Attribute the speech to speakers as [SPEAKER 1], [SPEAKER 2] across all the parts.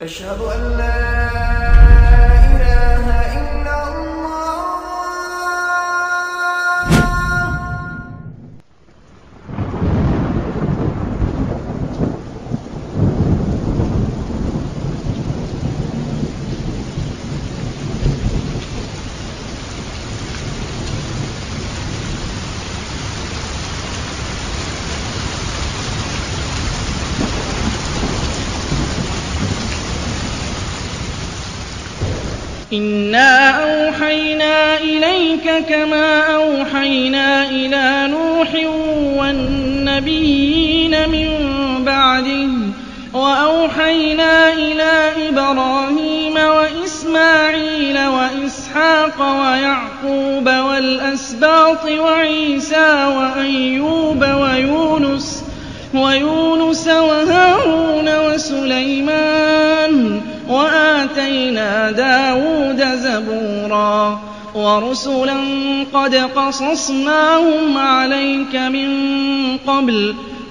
[SPEAKER 1] أشهد أن لا إله إلا الله.
[SPEAKER 2] إِنَّا أَوْحَيْنَا إِلَيْكَ كَمَا أَوْحَيْنَا إِلَىٰ نُوحٍ وَالنَّبِيِّينَ مِن بَعْدِهِ وَأَوْحَيْنَا إِلَىٰ إِبْرَاهِيمَ وَإِسْمَاعِيلَ وَإِسْحَاقَ وَيَعْقُوبَ وَالْأَسْبَاطِ وَعِيسَىٰ وَأَيُّوبَ وَيُونُسَ وَهَارُونَ وَسُلَيْمَانَ وَآتَيْنَا دَاوُودَ زَبُورًا وَرُسُلًا قَدْ قَصَصْنَاهُمْ عَلَيْكَ مِن قَبْلُ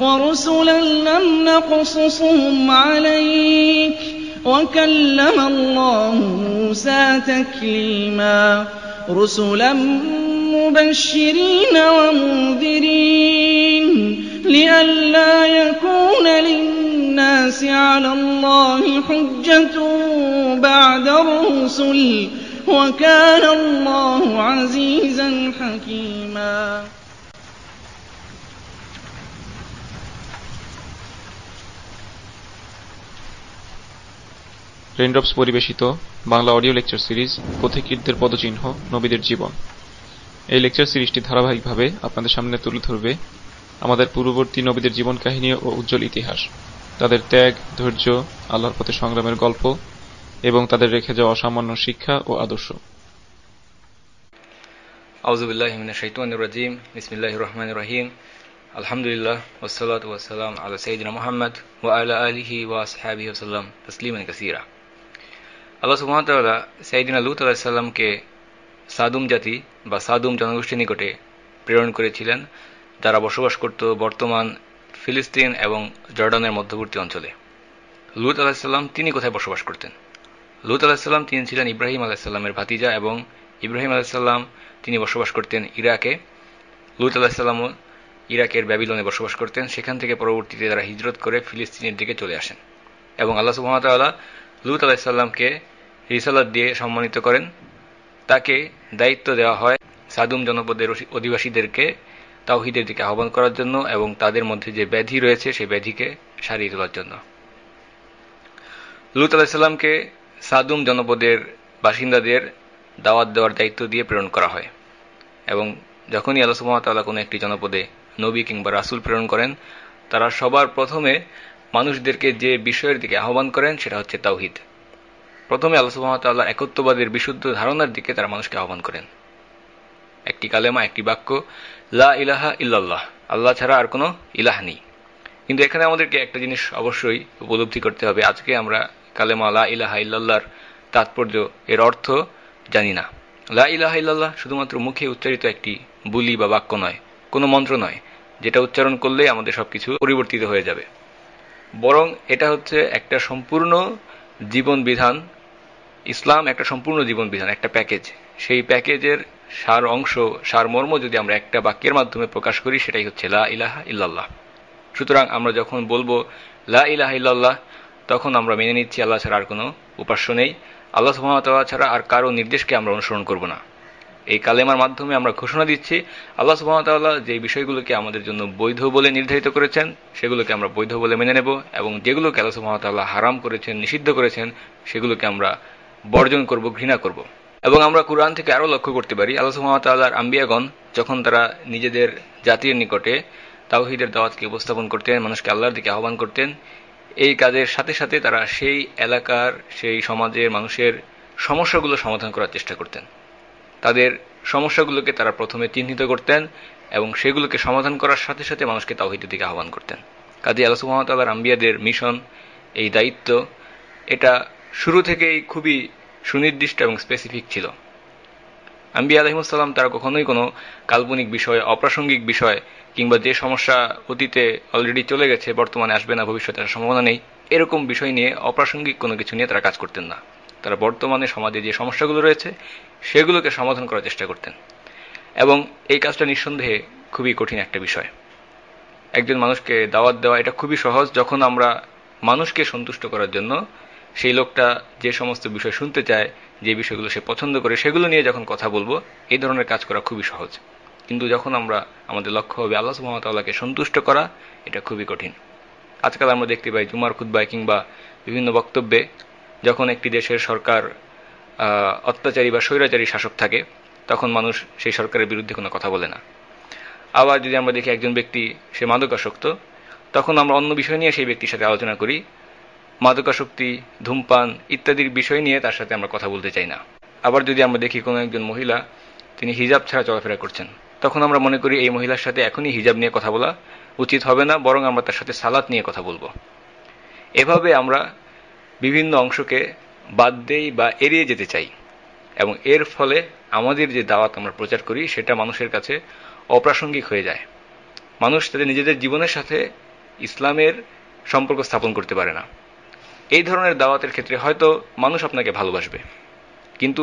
[SPEAKER 2] وَرُسُلًا لَّمْ نَقْصُصْهُمْ عَلَيْكَ وَكَلَّمَ اللَّهُ مُوسَىٰ تَكْلِيمًا رُسُلًا مُّبَشِّرِينَ وَمُنذِرِينَ لِئَلَّا يَكُونَ لِلنَّاسِ عَلَى اللَّهِ حُجَّةٌ بَعْدَ الرُّسُلِ وَكَانَ اللَّهُ عَزِيزًا حَكِيمًا।
[SPEAKER 3] Raindrops পরিবেশিত Bangla audio lecture series পথিকৃতদের পদচিহ্ন নবীদের জীবন। এই লেকচার সিরিজটি ধারাবাহিকভাবে আপনাদের সামনে তুলে ধরবে আমাদের পূর্ববর্তী নবীদের জীবন কাহিনী ও উজ্জ্বল ইতিহাস, তাদের ত্যাগ, ধৈর্য, আল্লাহর পথে সংগ্রামের গল্প এবং তাদের রেখে যাওয়া অসামান্য শিক্ষা ও আদর্শ।
[SPEAKER 4] আউযু বিল্লাহি মিনাশ শাইতানির রাজীম। বিসমিল্লাহির রহমানির রহিম। আলহামদুলিল্লাহ ওয়াসসালাতু ওয়াসসালামু আলা সাইয়্যিদিনা মুহাম্মদ ওয়া আলা আলিহি ওয়া আসহাবিহি ওয়াসাল্লাম তাসলিমান কাসীরা। আল্লাহ সুবহানাহু ওয়া তাআলা সাইয়্যিদিনা লূত আলাইহিস সালামকে সাদুম জাতি বা সাদুম জনগোষ্ঠীর নিকটে প্রেরণ করেছিলেন, যারা বসবাস করত বর্তমান ফিলিস্তিন এবং জর্ডানের মধ্যবর্তী অঞ্চলে। লূত আলাইহিস সালাম তিনি কোথায় বসবাস করতেন? লূত আলাইহিস সালাম তিনি ছিলেন ইব্রাহিম আলাইহিস সালামের ভাতিজা এবং ইব্রাহিম আলাইহিস সালাম তিনি বসবাস করতেন ইরাকে। লূত আলাইহিস সালামও ইরাকের ব্যাবিলনে বসবাস করতেন। সেখান থেকে পরবর্তীতে তারা হিজরত করে ফিলিস্তিনের দিকে চলে আসেন এবং আল্লাহ সুবহানাহু ওয়া তাআলা লূত আলাইহিস সালামকে রিসালাত দিয়ে সম্মানিত করেন। তাকে দায়িত্ব দেওয়া হয় সাদুম জনপদের অধিবাসীদেরকে তাওহীদের দিকে আহ্বান করার জন্য এবং তাদের মধ্যে যে ব্যাধি রয়েছে সেই ব্যাধিকে সারিয়ে তোলার জন্য। লূত আলাইহিস সালামকে সাদুম জনপদের বাসিন্দাদের দাওয়াত দেওয়ার দায়িত্ব দিয়ে প্রেরণ করা হয় এবং যখনই আল্লাহ সুবহানাহু ওয়া তাআলা কোনো একটি জনপদে নবী কিংবা রাসূল প্রেরণ করেন, তারা সবার প্রথমে মানুষদেরকে যে বিষয়ের দিকে আহ্বান করেন সেটা হচ্ছে তাওহীদ। প্রথমে আল্লাহ সুবহানাহু ওয়া তাআলার একত্ববাদের বিশুদ্ধ ধারণার দিকে তারা মানুষকে আহ্বান করেন। একটি কালেমা, একটি বাক্য, লা ইলাহা ইল্লাল্লাহ, আল্লাহ ছাড়া আর কোনো ইলাহ নেই। কিন্তু এখানে আমাদেরকে একটা জিনিস অবশ্যই উপলব্ধি করতে হবে, আজকে আমরা কালেমা লা ইলাহা ইল্লাল্লাহর তাৎপর্য, এর অর্থ জানি না। লা ইলাহা ইল্লাল্লাহ শুধুমাত্র মুখে উচ্চারিত একটি বুলি বা বাক্য নয়, কোনো মন্ত্র নয় যেটা উচ্চারণ করলেই আমাদের সবকিছু পরিবর্তিত হয়ে যাবে, বরং এটা হচ্ছে একটা সম্পূর্ণ জীবন বিধান। ইসলাম একটা সম্পূর্ণ জীবন বিধান, একটা প্যাকেজ। সেই প্যাকেজের সার অংশ, সার মর্ম যদি আমরা একটা বাক্যের মাধ্যমে প্রকাশ করি, সেটাই হচ্ছে লা ইলাহা ইল্লাল্লাহ। সুতরাং আমরা যখন বলবো লা ইলাহা ইল্লাল্লাহ, তখন আমরা মেনে নিচ্ছি আল্লাহ ছাড়া আর কোনো উপাস্য নেই, আল্লাহ সুবহানাহু ওয়া তাআলা ছাড়া আর কারো নির্দেশকে আমরা অনুসরণ করব না। এই কালেমার মাধ্যমে আমরা ঘোষণা দিচ্ছি আল্লাহ সুবহানাহু ওয়া তাআলা যে বিষয়গুলোকে আমাদের জন্য বৈধ বলে নির্ধারিত করেছেন সেগুলোকে আমরা বৈধ বলে মেনে নেব এবং যেগুলোকে আল্লাহ সুবহানাহু ওয়া তাআলা হারাম করেছেন, নিষিদ্ধ করেছেন, সেগুলোকে আমরা বর্জন করব, ঘৃণা করব। এবং আমরা কুরআন থেকে আরও লক্ষ্য করতে পারি আল্লাহ সুবহানাহু ওয়া তাআলার আম্বিয়াগণ যখন তারা নিজেদের জাতির নিকটে তাওহীদের দাওয়াতকে উপস্থাপন করতেন, মানুষকে আল্লাহর দিকে আহ্বান করতেন, এই কাজের সাথে সাথে তারা সেই এলাকার, সেই সমাজের মানুষের সমস্যাগুলো সমাধান করার চেষ্টা করতেন। তাদের সমস্যাগুলোকে তারা প্রথমে চিহ্নিত করতেন এবং সেগুলোকে সমাধান করার সাথে সাথে মানুষকে তাওহীদের দিকে আহ্বান করতেন। কাজেই আল্লাহ সুবহানাহু ওয়া তাআলার আম্বিয়াদের মিশন, এই দায়িত্ব, এটা শুরু থেকেই খুবই সুনির্দিষ্ট এবং স্পেসিফিক ছিল। আম্বিয়া আলাইহিমুস সালাম তারা কখনোই কোনো কাল্পনিক বিষয়, অপ্রাসঙ্গিক বিষয় কিংবা যে সমস্যা অতীতে অলরেডি চলে গেছে, বর্তমানে আসবে না, ভবিষ্যতে আসার সম্ভাবনা নেই, এরকম বিষয় নিয়ে, অপ্রাসঙ্গিক কোনো কিছু নিয়ে তারা কাজ করতেন না। তারা বর্তমানে সমাজে যে সমস্যাগুলো রয়েছে সেগুলোকে সমাধান করার চেষ্টা করতেন, এবং এই কাজটা নিঃসন্দেহে খুবই কঠিন একটা বিষয়। একজন মানুষকে দাওয়াত দেওয়া এটা খুবই সহজ, যখন আমরা মানুষকে সন্তুষ্ট করার জন্য সেই লোকটা যে সমস্ত বিষয় শুনতে চায়, যে বিষয়গুলো সে পছন্দ করে, সেগুলো নিয়ে যখন কথা বলবো, এই ধরনের কাজ করা খুবই সহজ। কিন্তু যখন আমরা আমাদের লক্ষ্য হবে আল্লাহ সুবহানাহু ওয়া তাআলাকে সন্তুষ্ট করা, এটা খুবই কঠিন। আজকাল আমরা দেখতে পাই জুমার খুতবায় কিংবা বিভিন্ন বক্তব্যে, যখন একটি দেশের সরকার অত্যাচারী বা স্বৈরাচারী শাসক থাকে, তখন মানুষ সেই সরকারের বিরুদ্ধে কোনো কথা বলে না। আবার যদি আমরা দেখি একজন ব্যক্তি সে মাদকাসক্ত, তখন আমরা অন্য বিষয় নিয়ে সেই ব্যক্তির সাথে আলোচনা করি, মাদকাসক্তি, ধূমপান ইত্যাদির বিষয় নিয়ে তার সাথে আমরা কথা বলতে চাই না। আবার যদি আমরা দেখি কোনো একজন মহিলা তিনি হিজাব ছাড়া চলাফেরা করছেন, তখন আমরা মনে করি এই মহিলার সাথে এখনই হিজাব নিয়ে কথা বলা উচিত হবে না, বরং আমরা তার সাথে সালাত নিয়ে কথা বলবো। এভাবে আমরা বিভিন্ন অংশকে বাদ দেই বা এড়িয়ে যেতে চাই, এবং এর ফলে আমাদের যে দাওয়াত আমরা প্রচার করি সেটা মানুষের কাছে অপ্রাসঙ্গিক হয়ে যায়। মানুষ তাদের নিজেদের জীবনের সাথে ইসলামের সম্পর্ক স্থাপন করতে পারে না। এই ধরনের দাওয়াতের ক্ষেত্রে হয়তো মানুষ আপনাকে ভালোবাসবে, কিন্তু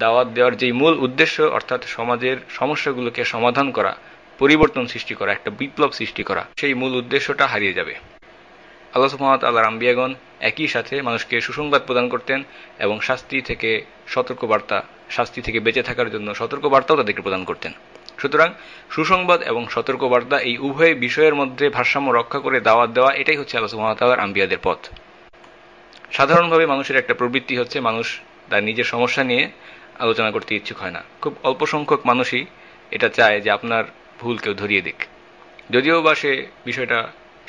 [SPEAKER 4] দাওয়াত দেওয়ার যেই মূল উদ্দেশ্য, অর্থাৎ সমাজের সমস্যাগুলোকে সমাধান করা, পরিবর্তন সৃষ্টি করা, একটা বিপ্লব সৃষ্টি করা, সেই মূল উদ্দেশ্যটা হারিয়ে যাবে। আল্লাহ সুবহানাহু ওয়া তাআলার আম্বিয়াগণ একই সাথে মানুষকে সুসংবাদ প্রদান করতেন এবং শাস্তি থেকে সতর্কবার্তা, শাস্তি থেকে বেঁচে থাকার জন্য সতর্কবার্তাও তাদেরকে প্রদান করতেন। সুতরাং সুসংবাদ এবং সতর্কবার্তা এই উভয় বিষয়ের মধ্যে ভারসাম্য রক্ষা করে দাওয়াত দেওয়া, এটাই হচ্ছে আল্লাহ সুবহানাহু ওয়া তাআলার আম্বিয়াদের পথ। সাধারণভাবে মানুষের একটা প্রবৃত্তি হচ্ছে মানুষ তার নিজের সমস্যা নিয়ে আলোচনা করতে ইচ্ছুক হয় না। খুব অল্প সংখ্যক মানুষই এটা চায় যে আপনার ভুল কেউ ধরিয়ে দিক, যদিও বা সে বিষয়টা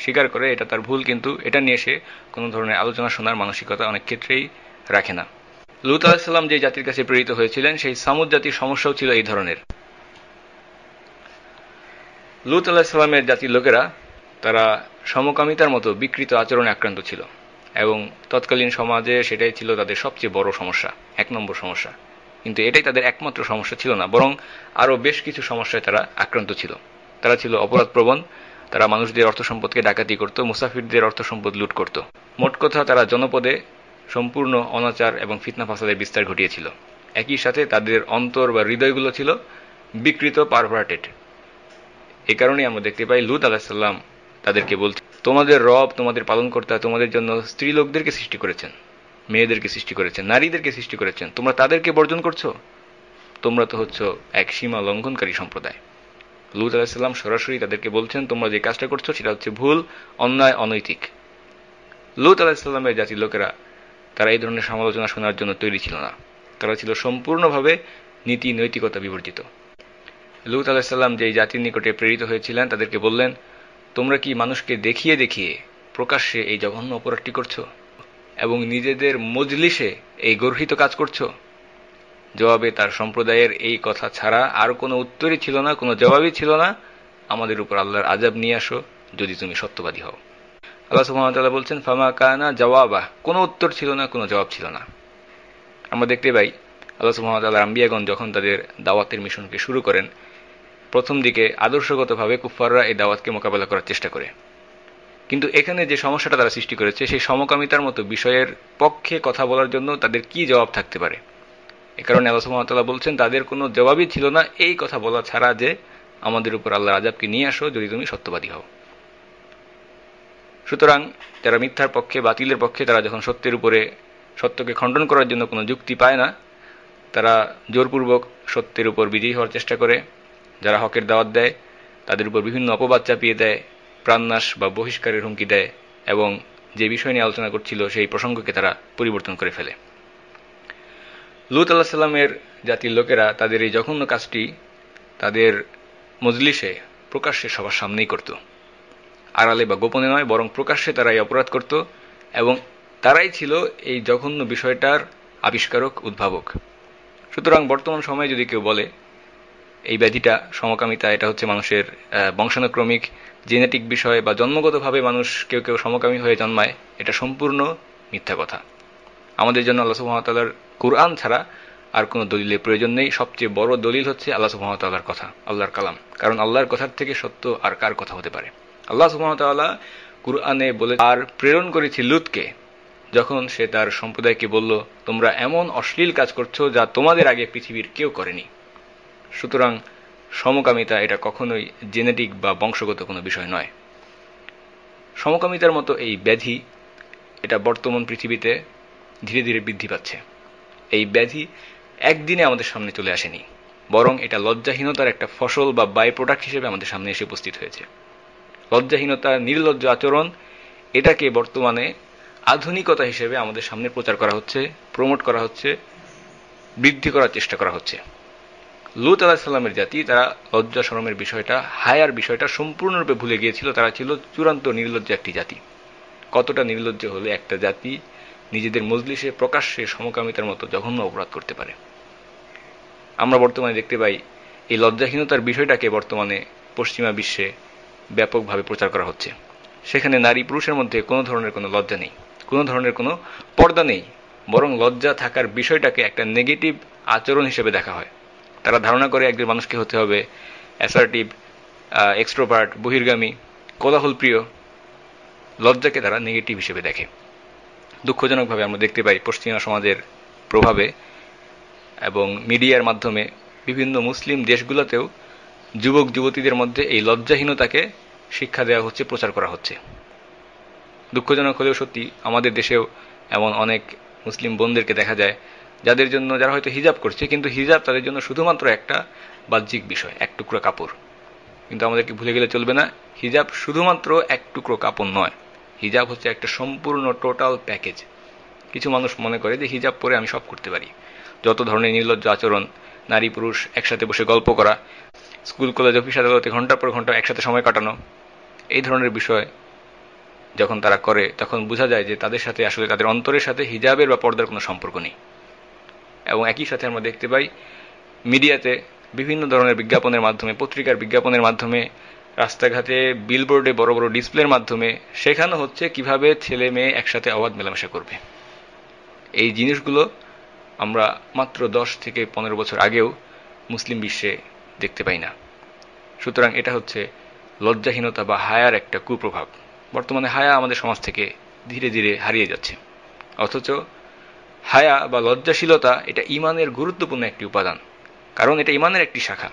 [SPEAKER 4] স্বীকার করে এটা তার ভুল, কিন্তু এটা নিয়ে সে কোনো ধরনের আলোচনা শোনার মানসিকতা অনেক ক্ষেত্রেই রাখে না। লূত আলাইহিস সালাম যে জাতির কাছে প্রেরিত হয়েছিলেন, সেই সামুদ জাতির সমস্যাও ছিল এই ধরনের। লূত আলাইহিস সালামের জাতির লোকেরা তারা সমকামিতার মতো বিকৃত আচরণে আক্রান্ত ছিল, এবং তৎকালীন সমাজে সেটাই ছিল তাদের সবচেয়ে বড় সমস্যা, 1 নম্বর সমস্যা। কিন্তু এটাই তাদের একমাত্র সমস্যা ছিল না, বরং আরো বেশ কিছু সমস্যায় তারা আক্রান্ত ছিল। তারা ছিল অপরাধপ্রবণ, তারা মানুষদের অর্থ সম্পদকে ডাকাতি করত, মুসাফিরদের অর্থ সম্পদ লুট করত। মোট কথা তারা জনপদে সম্পূর্ণ অনাচার এবং ফিতনা ফাসাদের বিস্তার ঘটিয়েছিল। একই সাথে তাদের অন্তর বা হৃদয়গুলো ছিল বিকৃত, পারভার্টেড। এই কারণেই আমরা দেখতে পাই লূত আলাইহিস সালাম তাদেরকে বলছে, তোমাদের রব, তোমাদের পালনকর্তা তোমাদের জন্য স্ত্রী লোকদেরকে সৃষ্টি করেছেন, মেয়েদেরকে সৃষ্টি করেছেন, নারীদেরকে সৃষ্টি করেছেন, তোমরা তাদেরকে বর্জন করছো, তোমরা তো হচ্ছ এক সীমা লঙ্ঘনকারী সম্প্রদায়। লূত আলাইহিস সালাম সরাসরি তাদেরকে বলছেন, তোমরা যে কাজটা করছো সেটা হচ্ছে ভুল, অন্যায়, অনৈতিক। লূত আলাইহিস সালামের জাতির লোকেরা তারা এই ধরনের সমালোচনা শোনার জন্য তৈরি ছিল না। তারা ছিল সম্পূর্ণভাবে নীতি নৈতিকতা বিবর্জিত। লূত আলাইহিস সালাম যেই জাতির নিকটে প্রেরিত হয়েছিলেন তাদেরকে বললেন, তোমরা কি মানুষকে দেখিয়ে দেখিয়ে প্রকাশ্যে এই জঘন্য অপরাধটি করছো এবং নিজেদের মজলিসে এই গর্হিত কাজ করছো? জবাবে তার সম্প্রদায়ের এই কথা ছাড়া আর কোনো উত্তরই ছিল না, কোনো জবাবই ছিল না, আমাদের উপর আল্লাহর আযাব নিয়ে আসো যদি তুমি সত্যবাদী হও। আল্লাহ সুবহানাহু ওয়া তাআলা বলছেন, ফামা কানা জাওয়াবা, কোনো উত্তর ছিল না, কোনো জবাব ছিল না। আমরা দেখতে পাই আল্লাহ সুবহানাহু ওয়া তাআলার আম্বিয়াগণ যখন তাদের দাওয়াতের মিশনকে শুরু করেন, প্রথম দিকে আদর্শগতভাবে কুফফাররা এই দাওয়াতকে মোকাবেলা করার চেষ্টা করে, কিন্তু এখানে যে সমস্যাটা তারা সৃষ্টি করেছে, সেই সমকামিতার মতো বিষয়ের পক্ষে কথা বলার জন্য তাদের কি জবাব থাকতে পারে? এ কারণে আল্লাহ সুবহানাহু ওয়া তাআলা বলছেন, তাদের কোনো জবাবই ছিল না এই কথা বলা ছাড়া যে আমাদের উপর আল্লাহর আযাবকে নিয়ে আসো যদি তুমি সত্যবাদী হও। সুতরাং যারা মিথ্যার পক্ষে, বাতিলের পক্ষে, তারা যখন সত্যের উপরে, সত্যকে খণ্ডন করার জন্য কোনো যুক্তি পায় না, তারা জোরপূর্বক সত্যের উপর বিজয়ী হওয়ার চেষ্টা করে। যারা হকের দাওয়াত দেয় তাদের উপর বিভিন্ন অপবাদ চাপিয়ে দেয়, প্রাণনাশ বা বহিষ্কারের হুমকি দেয়, এবং যে বিষয় নিয়ে আলোচনা করছিল সেই প্রসঙ্গকে তারা পরিবর্তন করে ফেলে। লূত আলাইহিস সালামের জাতির লোকেরা তাদের এই জঘন্য কাজটি তাদের মজলিসে প্রকাশ্যে সবার সামনেই করত, আড়ালে বা গোপনে নয়, বরং প্রকাশ্যে তারা এই অপরাধ করত, এবং তারাই ছিল এই জঘন্য বিষয়টার আবিষ্কারক, উদ্ভাবক। সুতরাং বর্তমান সময়ে যদি কেউ বলে এই ব্যাধিটা, সমকামিতা, এটা হচ্ছে মানুষের বংশানুক্রমিক জেনেটিক বিষয় বা জন্মগতভাবে মানুষ কেউ কেউ সমকামী হয়ে জন্মায়, এটা সম্পূর্ণ মিথ্যা কথা। আমাদের জন্য আল্লাহ সুবহানাহু ওয়া তাআলার কুরআন ছাড়া আর কোনো দলিলের প্রয়োজন নেই। সবচেয়ে বড় দলিল হচ্ছে আল্লাহ সুবহানাহু ওয়া তাআলার কথা, আল্লাহর কালাম। কারণ আল্লাহর কথার থেকে সত্য আর কার কথা হতে পারে? আল্লাহ সুবহানাহু ওয়া তাআলা কুরআনে বলে আর প্রেরণ করেছি লুতকে, যখন সে তার সম্প্রদায়কে বলল, তোমরা এমন অশ্লীল কাজ করছো যা তোমাদের আগে পৃথিবীর কেউ করেনি। সুতরাং সমকামিতা এটা কখনোই জেনেটিক বা বংশগত কোনো বিষয় নয়। সমকামিতার মতো এই ব্যাধি এটা বর্তমান পৃথিবীতে ধীরে ধীরে বৃদ্ধি পাচ্ছে। এই ব্যাধি একদিনে আমাদের সামনে চলে আসেনি, বরং এটা লজ্জাহীনতার একটা ফসল বা বাই প্রোডাক্ট হিসেবে আমাদের সামনে এসে উপস্থিত হয়েছে। লজ্জাহীনতা, নির্লজ্জ আচরণ, এটাকে বর্তমানে আধুনিকতা হিসেবে আমাদের সামনে প্রচার করা হচ্ছে, প্রমোট করা হচ্ছে, বৃদ্ধি করার চেষ্টা করা হচ্ছে। লূত আলাইহিস সালামের জাতি তারা লজ্জা শরমের বিষয়টা, হায়ার বিষয়টা সম্পূর্ণরূপে ভুলে গিয়েছিল। তারা ছিল চূড়ান্ত নির্লজ্জ একটি জাতি। কতটা নির্লজ্জ হলে একটা জাতি নিজেদের মজলিসে প্রকাশ্যে সমকামিতার মতো জঘন্য অপরাধ করতে পারে। আমরা বর্তমানে দেখতে পাই এই লজ্জাহীনতার বিষয়টাকে বর্তমানে পশ্চিমা বিশ্বে ব্যাপকভাবে প্রচার করা হচ্ছে। সেখানে নারী পুরুষের মধ্যে কোনো ধরনের কোনো লজ্জা নেই, কোনো ধরনের কোনো পর্দা নেই, বরং লজ্জা থাকার বিষয়টাকে একটা নেগেটিভ আচরণ হিসেবে দেখা হয়। তারা ধারণা করে একজন মানুষকে হতে হবে অ্যাসার্টিভ, এক্সট্রোভার্ট, বহির্গামী, কোলাহল প্রিয়। লজ্জাকে তারা নেগেটিভ হিসেবে দেখে। দুঃখজনকভাবে আমরা দেখতে পাই পশ্চিমা সমাজের প্রভাবে এবং মিডিয়ার মাধ্যমে বিভিন্ন মুসলিম দেশগুলোতেও যুবক যুবতীদের মধ্যে এই লজ্জাহীনতাকে শিক্ষা দেওয়া হচ্ছে, প্রচার করা হচ্ছে। দুঃখজনক হলেও সত্যি, আমাদের দেশেও এমন অনেক মুসলিম বোনদেরকে দেখা যায় যারা হয়তো হিজাব করছে, কিন্তু হিজাব তাদের জন্য শুধুমাত্র একটা বাহ্যিক বিষয়, এক টুকরো কাপড়। কিন্তু আমাদেরকে ভুলে গেলে চলবে না, হিজাব শুধুমাত্র এক টুকরো কাপড় নয়, হিজাব হচ্ছে একটা সম্পূর্ণ টোটাল প্যাকেজ। কিছু মানুষ মনে করে যে হিজাব পরে আমি সব করতে পারি। যত ধরনের নির্লজ্জ আচরণ, নারী পুরুষ একসাথে বসে গল্প করা, স্কুল কলেজ অফিস আদালতে ঘন্টার পর ঘন্টা একসাথে সময় কাটানো, এই ধরনের বিষয় যখন তারা করে তখন বোঝা যায় যে তাদের সাথে আসলে তাদের অন্তরের সাথে হিজাবের বা পর্দার কোনো সম্পর্ক নেই। এবং একই সাথে আমরা দেখতে পাই মিডিয়াতে বিভিন্ন ধরনের বিজ্ঞাপনের মাধ্যমে, পত্রিকার বিজ্ঞাপনের মাধ্যমে, রাস্তাঘাটে বিলবোর্ডে বড় বড় ডিসপ্লের মাধ্যমে শেখানো হচ্ছে কিভাবে ছেলে মেয়ে একসাথে অবাধ মেলামেশা করবে। এই জিনিসগুলো আমরা মাত্র 10 থেকে 15 বছর আগেও মুসলিম বিশ্বে দেখতে পাই না। সুতরাং এটা হচ্ছে লজ্জাহীনতা বা হায়ার একটা কুপ্রভাব। বর্তমানে হায়া আমাদের সমাজ থেকে ধীরে ধীরে হারিয়ে যাচ্ছে। অথচ হায়া বা লজ্জাশীলতা এটা ঈমানের গুরুত্বপূর্ণ একটি উপাদান, কারণ এটা ঈমানের একটি শাখা।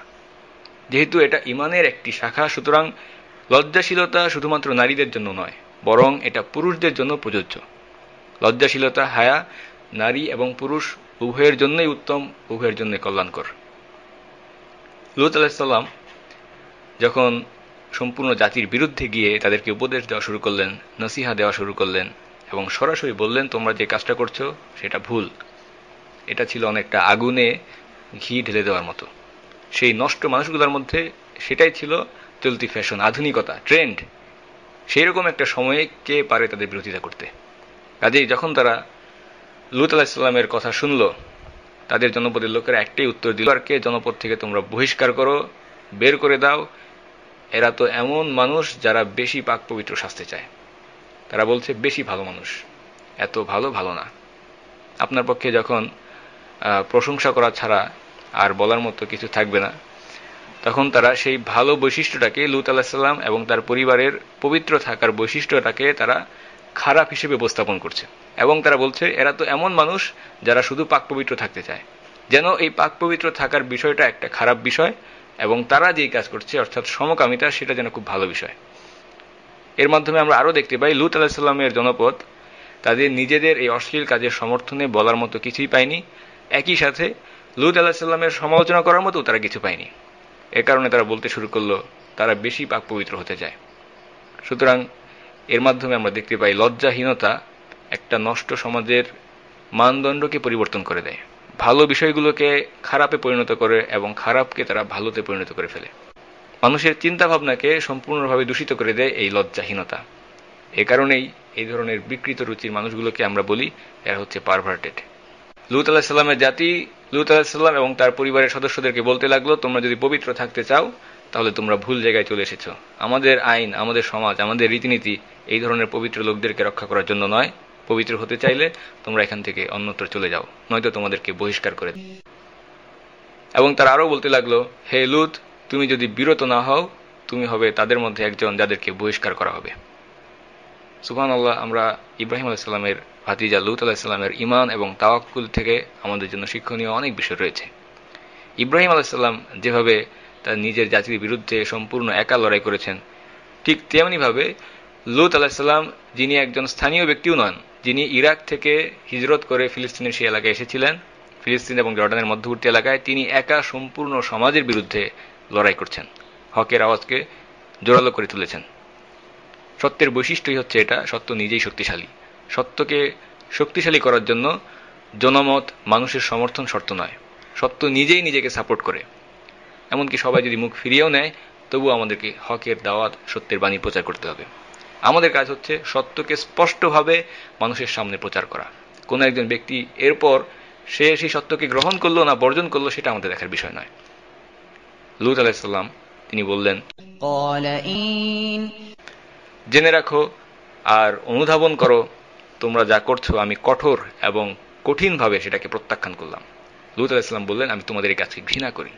[SPEAKER 4] যেহেতু এটা ঈমানের একটি শাখা, সুতরাং লজ্জাশীলতা শুধুমাত্র নারীদের জন্য নয়, বরং এটা পুরুষদের জন্য প্রযোজ্য। লজ্জাশীলতা, হায়া নারী এবং পুরুষ উভয়ের জন্যই উত্তম, উভয়ের জন্য কল্যাণকর। লূত আলাইহিস সালাম যখন সম্পূর্ণ জাতির বিরুদ্ধে গিয়ে তাদেরকে উপদেশ দেওয়া শুরু করলেন, নসিহা দেওয়া শুরু করলেন এবং সরাসরি বললেন তোমরা যে কাজটা করছো সেটা ভুল, এটা ছিল অনেকটা আগুনে ঘি ঢেলে দেওয়ার মতো। সেই নষ্ট মানুষগুলোর মধ্যে সেটাই ছিল চলতি ফ্যাশন, আধুনিকতা, ট্রেন্ড। সেই রকম একটা সময়ে কে পারে তাদের বিরোধিতা করতে? কাজেই যখন তারা লূত আলাইহিস সালামের কথা শুনল, তাদের জনপদের লোকেরা একটাই উত্তর দিল, আর কে জনপদ থেকে তোমরা বহিষ্কার করো, বের করে দাও। এরা তো এমন মানুষ যারা বেশি পাক পবিত্র সাজতে চায়। তারা বলছে বেশি ভালো মানুষ, এত ভালো না। আপনার পক্ষে যখন প্রশংসা করা ছাড়া আর বলার মতো কিছু থাকবে না, তখন তারা সেই ভালো বৈশিষ্ট্যটাকে, লূত আলাইহিস সালাম এবং তার পরিবারের পবিত্র থাকার বৈশিষ্ট্যটাকে তারা খারাপ হিসেবে উপস্থাপন করছে। এবং তারা বলছে এরা তো এমন মানুষ যারা শুধু পাক পবিত্র থাকতে চায়, যেন এই পাক পবিত্র থাকার বিষয়টা একটা খারাপ বিষয় এবং তারা যেই কাজ করছে অর্থাৎ সমকামিতা, সেটা যেন খুব ভালো বিষয়। এর মাধ্যমে আমরা আরো দেখতে পাই লূত আলাইহিস সালামের জনপদ তাদের নিজেদের এই অশ্লীল কাজের সমর্থনে বলার মতো কিছুই পায়নি, একই সাথে লূত আলাইহিস সালামের সমালোচনা করার মতো তারা কিছু পায়নি। এ কারণে তারা বলতে শুরু করলো তারা বেশি পাক পবিত্র হতে চায়। সুতরাং এর মাধ্যমে আমরা দেখতে পাই লজ্জাহীনতা একটা নষ্ট সমাজের মানদণ্ডকে পরিবর্তন করে দেয়, ভালো বিষয়গুলোকে খারাপে পরিণত করে এবং খারাপকে তারা ভালোতে পরিণত করে ফেলে। মানুষের চিন্তা ভাবনাকে সম্পূর্ণভাবে দূষিত করে দেয় এই লজ্জাহীনতা। এ কারণেই এই ধরনের বিকৃত রুচির মানুষগুলোকে আমরা বলি এরা হচ্ছে পারভার্টেড। লূত আলাইহিস সালামের জাতি লূত আলাইহিস সালাম এবং তার পরিবারের সদস্যদেরকে বলতে লাগলো তোমরা যদি পবিত্র থাকতে চাও তাহলে তোমরা ভুল জায়গায় চলে এসেছো। আমাদের আইন, আমাদের সমাজ, আমাদের রীতিনীতি এই ধরনের পবিত্র লোকদেরকে রক্ষা করার জন্য নয়। পবিত্র হতে চাইলে তোমরা এখান থেকে অন্যত্র চলে যাও, নয়তো তোমাদেরকে বহিষ্কার করে দেব। এবং তারা আরো বলতে লাগলো, হে লূত, তুমি যদি বিরত না হও তুমি হবে তাদের মধ্যে একজন যাদেরকে বহিষ্কার করা হবে। সুবহানাল্লাহ, আমরা ইব্রাহিম আলাইহিস সালামের ভাতিজা লূত আলাইহিস সালামের ঈমান এবং তাওয়াক্কুল থেকে আমাদের জন্য শিক্ষণীয় অনেক বিষয় রয়েছে। ইব্রাহিম আলাইহিস সালাম যেভাবে তার নিজের জাতির বিরুদ্ধে সম্পূর্ণ একা লড়াই করেছেন, ঠিক তেমনিভাবে লূত আলাইহিস সালাম, যিনি একজন স্থানীয় ব্যক্তিও নন, যিনি ইরাক থেকে হিজরত করে ফিলিস্তিনের সেই এলাকায় এসেছিলেন, ফিলিস্তিন এবং জর্ডানের মধ্যবর্তী এলাকায়, তিনি একা সম্পূর্ণ সমাজের বিরুদ্ধে লড়াই করছেন, হকের আওয়াজকে জোরালো করে তুলেছেন। সত্যের বৈশিষ্ট্যই হচ্ছে এটা, সত্য নিজেই শক্তিশালী। সত্যকে শক্তিশালী করার জন্য জনমত, মানুষের সমর্থন শর্ত নয়, সত্য নিজেই নিজেকে সাপোর্ট করে। এমনকি সবাই যদি মুখ ফিরিয়েও নেয়, তবুও আমাদেরকে হকের দাওয়াত, সত্যের বাণী প্রচার করতে হবে। আমাদের কাজ হচ্ছে সত্যকে স্পষ্টভাবে মানুষের সামনে প্রচার করা। কোনো একজন ব্যক্তি এরপর সে সেই সত্যকে গ্রহণ করলো না বর্জন করলো, সেটা আমাদের দেখার বিষয় নয়। লূত আলাইহিস সালাম তিনি বললেন, জেনে রাখো আর অনুধাবন করো, তোমরা যা করছো আমি কঠোর এবং কঠিনভাবে সেটাকে প্রত্যাখ্যান করলাম। লূত আলাইহিস সালাম বললেন, আমি তোমাদের এই কাজকে ঘৃণা করি,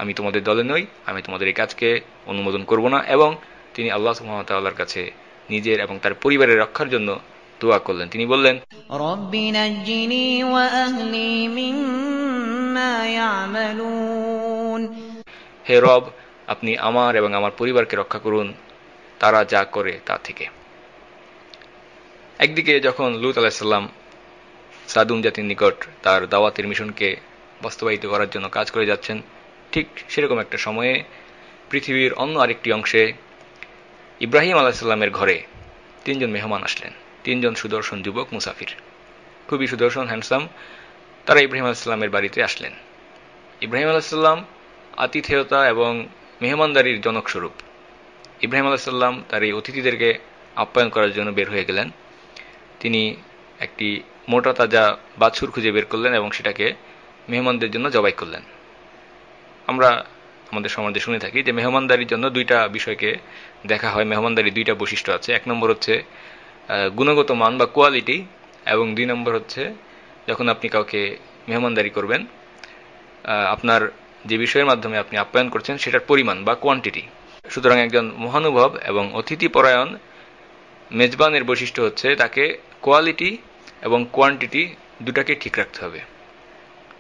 [SPEAKER 4] আমি তোমাদের দলে নই, আমি তোমাদের এই কাজকে অনুমোদন করব না। এবং তিনি আল্লাহ সুবহানাহু ওয়া তাআলার কাছে নিজের এবং তার পরিবারের রক্ষার জন্য দোয়া করলেন। তিনি বললেন,
[SPEAKER 5] রব্বি নাজ্জিনি ওয়া আহলি মিম্মা ইয়ামালুন,
[SPEAKER 4] হে রব, আপনি আমার এবং আমার পরিবারকে রক্ষা করুন তারা যা করে তা থেকে। একদিকে যখন লূত আলাইহিস সালাম সাদুম জাতির নিকট তার দাওয়াতের মিশনকে বাস্তবায়িত করার জন্য কাজ করে যাচ্ছেন, ঠিক সেরকম একটা সময়ে পৃথিবীর অন্য আরেকটি অংশে ইব্রাহিম আলাইহিস সালামের ঘরে 3 জন মেহমান আসলেন। 3 জন সুদর্শন যুবক মুসাফির, খুবই সুদর্শন, হ্যান্ডসাম। তারা ইব্রাহিম আলাইহিস সালামের বাড়িতে আসলেন। ইব্রাহিম আলাইহিস সালাম আতিথেয়তা এবং মেহমানদারির জনকস্বরূপ। ইব্রাহিম আলাইহিস সালাম তার এই অতিথিদেরকে আপ্যায়ন করার জন্য বের হয়ে গেলেন। তিনি একটি মোটা তাজা বাছুর খুঁজে বের করলেন এবং সেটাকে মেহমানদের জন্য জবাই করলেন। আমরা আমাদের সমাজে শুনে থাকি যে মেহমানদারির জন্য 2টা বিষয়কে দেখা হয়। মেহমানদারির 2টা বৈশিষ্ট্য আছে। 1 নম্বর হচ্ছে গুণগত মান বা কোয়ালিটি, এবং 2 নম্বর হচ্ছে যখন আপনি কাউকে মেহমানদারি করবেন, আপনার যে বিষয়ের মাধ্যমে আপনি আপ্যায়ন করছেন সেটার পরিমাণ বা কোয়ান্টিটি। সুতরাং একজন মহানুভব এবং অতিথি পরায়ণ মেজবানের বৈশিষ্ট্য হচ্ছে তাকে কোয়ালিটি এবং কোয়ান্টিটি দুটাকে ঠিক রাখতে হবে,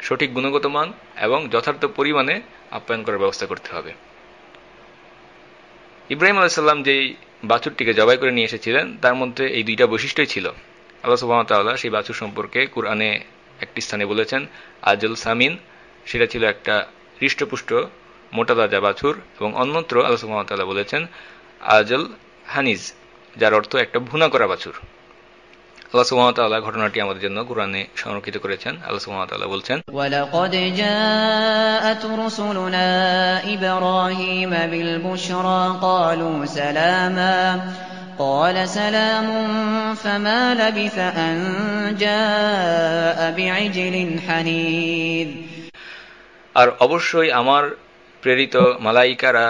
[SPEAKER 4] সঠিক গুণগত মান এবং যথার্থ পরিমাণে আপ্যায়ন করার ব্যবস্থা করতে হবে। ইব্রাহিম আলাইহিস সালাম যেই বাছুরটিকে জবাই করে নিয়ে এসেছিলেন তার মধ্যে এই 2টা বৈশিষ্ট্যই ছিল। আল্লাহ সুবহানাহু ওয়া তাআলা সেই বাছুর সম্পর্কে কুরআনে একটি স্থানে বলেছেন আজল সামিন, সেটা ছিল একটা হৃষ্টপুষ্ট মোটা তাজা বাছুর, এবং অন্যত্র আল্লাহ সুবহানাহু ওয়া তাআলা বলেছেন আজল হানিজ, যার অর্থ একটা ভুনা করা বাছুর। আল্লাহ সুবহানাহু ওয়া তাআলা ঘটনাটি আমাদের জন্য কুরআনে সংরক্ষিত করেছেন। আল্লাহ সুবহানাহু ওয়া তাআলা বলছেন,
[SPEAKER 5] ওয়ালাকাদ জাআত রুসুলুনা ইব্রাহিম বিল বুশরা ক্বালু সালামা ক্বালা সালামুন ফামা লাবিসা আন জাআ বিইজলিন হানীদ।
[SPEAKER 4] আর অবশ্যই আমার প্রেরিত মালাইকারা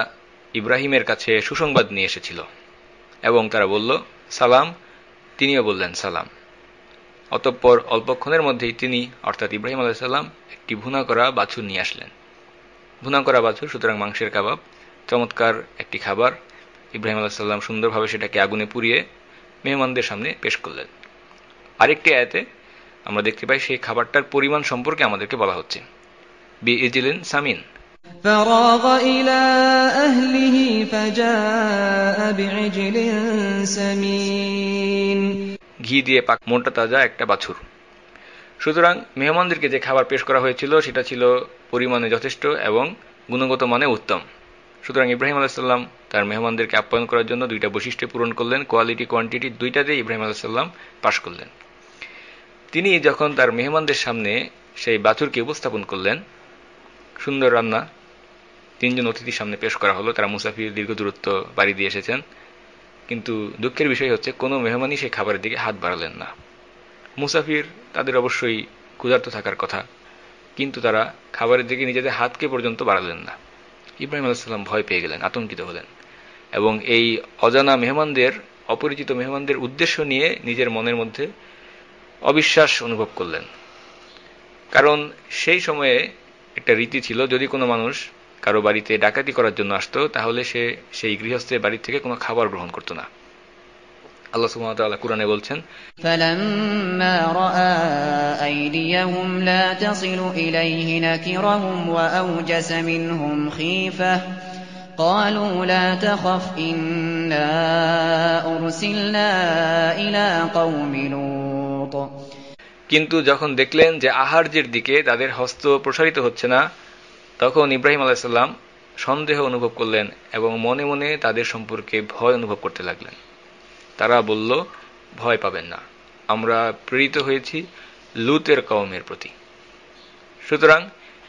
[SPEAKER 4] ইব্রাহিমের কাছে সুসংবাদ নিয়ে এসেছিল এবং তারা বলল সালাম, তিনিও বললেন সালাম। অতঃপর অল্পক্ষণের মধ্যেই তিনি অর্থাৎ ইব্রাহিম আলাইহিস সালাম একটি ভুনা করা বাছুর নিয়ে আসলেন। ভুনা করা বাছুর সুতরাং মাংসের কাবাব, চমৎকার একটি খাবার। ইব্রাহিম আলাইহিস সালাম সুন্দরভাবে সেটাকে আগুনে পুড়িয়ে মেহমানদের সামনে পেশ করলেন। আরেকটি আয়াতে আমরা দেখতে পাই সেই খাবারটার পরিমাণ সম্পর্কে আমাদেরকে বলা হচ্ছে বিইজলিন সামিন।
[SPEAKER 2] فراغ إلى أهله فجاء بعجل سمين,
[SPEAKER 4] ঘি দিয়ে পাক মোটা তাজা একটা বাছুর। সুতরাং মেহমানদেরকে যে খাবার পেশ করা হয়েছিল সেটা ছিল পরিমাণে যথেষ্ট এবং গুণগত মানে উত্তম। সুতরাং ইব্রাহিম আলাইহিস সালাম তার মেহমানদেরকে আপ্যায়ন করার জন্য 2টা বৈশিষ্ট্য পূরণ করলেন, কোয়ালিটি কোয়ান্টিটি, 2টাতেই ইব্রাহিম আলাইহিস সালাম পাশ করলেন। তিনি যখন তার মেহমানদের সামনে সেই বাছুরকে উপস্থাপন করলেন, সুন্দর রান্না 3 জন অতিথির সামনে পেশ করা হলো। তারা মুসাফির, দীর্ঘ দূরত্ব বাড়ি দিয়ে এসেছেন, কিন্তু দুঃখের বিষয় হচ্ছে কোনো মেহমানই সেই খাবারের দিকে হাত বাড়ালেন না। মুসাফির, তাদের অবশ্যই ক্ষুধার্ত থাকার কথা, কিন্তু তারা খাবারের দিকে নিজেদের হাতকে পর্যন্ত বাড়ালেন না। ইব্রাহিম আলাইহিস সালাম ভয় পেয়ে গেলেন, আতঙ্কিত হলেন এবং এই অজানা মেহমানদের, অপরিচিত মেহমানদের উদ্দেশ্য নিয়ে নিজের মনের মধ্যে অবিশ্বাস অনুভব করলেন। কারণ সেই সময়ে একটা রীতি ছিল, যদি কোনো মানুষ কারো বাড়িতে ডাকাতি করার জন্য আসতো তাহলে সে সেই গৃহস্থের বাড়ি থেকে কোনো খাবার গ্রহণ করত না। আল্লাহ সুবহানাহু ওয়া তাআলা কুরআনে বলছেন,
[SPEAKER 5] فلما رأى أيديهم لا تصل إليه نكرهم وأوجس منهم خيفة قالوا لا تخف إنا أرسلنا إلى قوم لوط
[SPEAKER 4] কিন্তু যখন দেখলেন যে আহার্যের দিকে তাদের হস্ত প্রসারিত হচ্ছে না, তখন ইব্রাহিম আলাইহিস সালাম সন্দেহ অনুভব করলেন এবং মনে মনে তাদের সম্পর্কে ভয় অনুভব করতে লাগলেন। তারা বলল, ভয় পাবেন না, আমরা প্রেরিত হয়েছি লূতের কওমের প্রতি। সুতরাং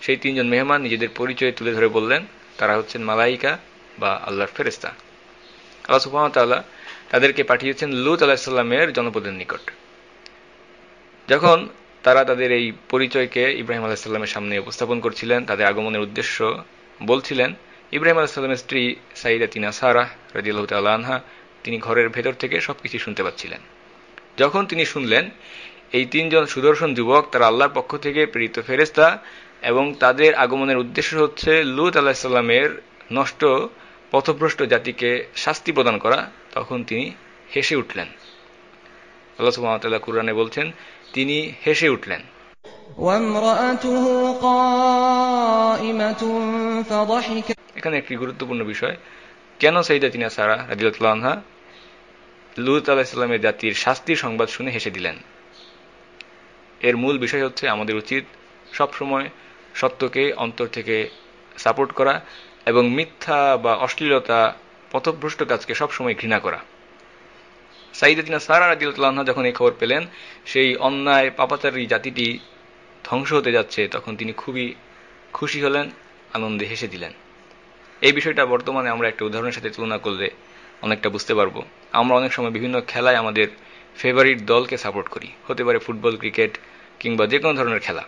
[SPEAKER 4] সেই তিনজন মেহমান নিজেদের পরিচয় তুলে ধরে বললেন তারা হচ্ছেন মালাইকা বা আল্লাহর ফেরেশতা। আল্লাহ সুবহানাহু ওয়া তাআলা তাদেরকে পাঠিয়েছেন লূত আলাইহিস সালামের জনপদের নিকট। যখন তারা তাদের এই পরিচয়কে ইব্রাহিম আলাইহিস সালামের সামনে উপস্থাপন করছিলেন, তাদের আগমনের উদ্দেশ্য বলছিলেন, ইব্রাহিম আলাইহিস সালামের স্ত্রী সাইয়্যিদাতুনা সারাহ রাদিয়াল্লাহু তাআলা আনহা তিনি ঘরের ভেতর থেকে সবকিছু শুনতে পাচ্ছিলেন। যখন তিনি শুনলেন এই তিনজন সুদর্শন যুবক তারা আল্লাহর পক্ষ থেকে প্রেরিত ফেরেশতা এবং তাদের আগমনের উদ্দেশ্য হচ্ছে লূত আলাইহিস সালামের নষ্ট পথভ্রষ্ট জাতিকে শাস্তি প্রদান করা, তখন তিনি হেসে উঠলেন। আল্লাহ সুবহানাহু ওয়া তাআলা কুরআনে বলছেন, তিনি হেসে উঠলেন।
[SPEAKER 2] وامرأته قائمة فضحكت
[SPEAKER 4] এখানে একটি গুরুত্বপূর্ণ বিষয়, কেন সাইয়্যিদাতুনা সারাহ রাদিয়াল্লাহু আনহা লূত আলাইহিস সালামের জাতির শাস্তির সংবাদ শুনে হেসে দিলেন? এর মূল বিষয় হচ্ছে আমাদের উচিত সবসময় সত্যকে অন্তর থেকে সাপোর্ট করা এবং মিথ্যা বা অশ্লীলতা পথভ্রষ্ট কাজকে সবসময় ঘৃণা করা। সাইয়্যিদাতুনা সারাহ রাদিয়াল্লাহু আনহা যখন এই খবর পেলেন সেই অন্যায় পাপাচারী জাতিটি ধ্বংস হতে যাচ্ছে, তখন তিনি খুবই খুশি হলেন, আনন্দে হেসে দিলেন। এই বিষয়টা বর্তমানে আমরা একটা উদাহরণের সাথে তুলনা করলে অনেকটা বুঝতে পারবো। আমরা অনেক সময় বিভিন্ন খেলায় আমাদের ফেভারিট দলকে সাপোর্ট করি, হতে পারে ফুটবল, ক্রিকেট কিংবা যে কোনো ধরনের খেলা।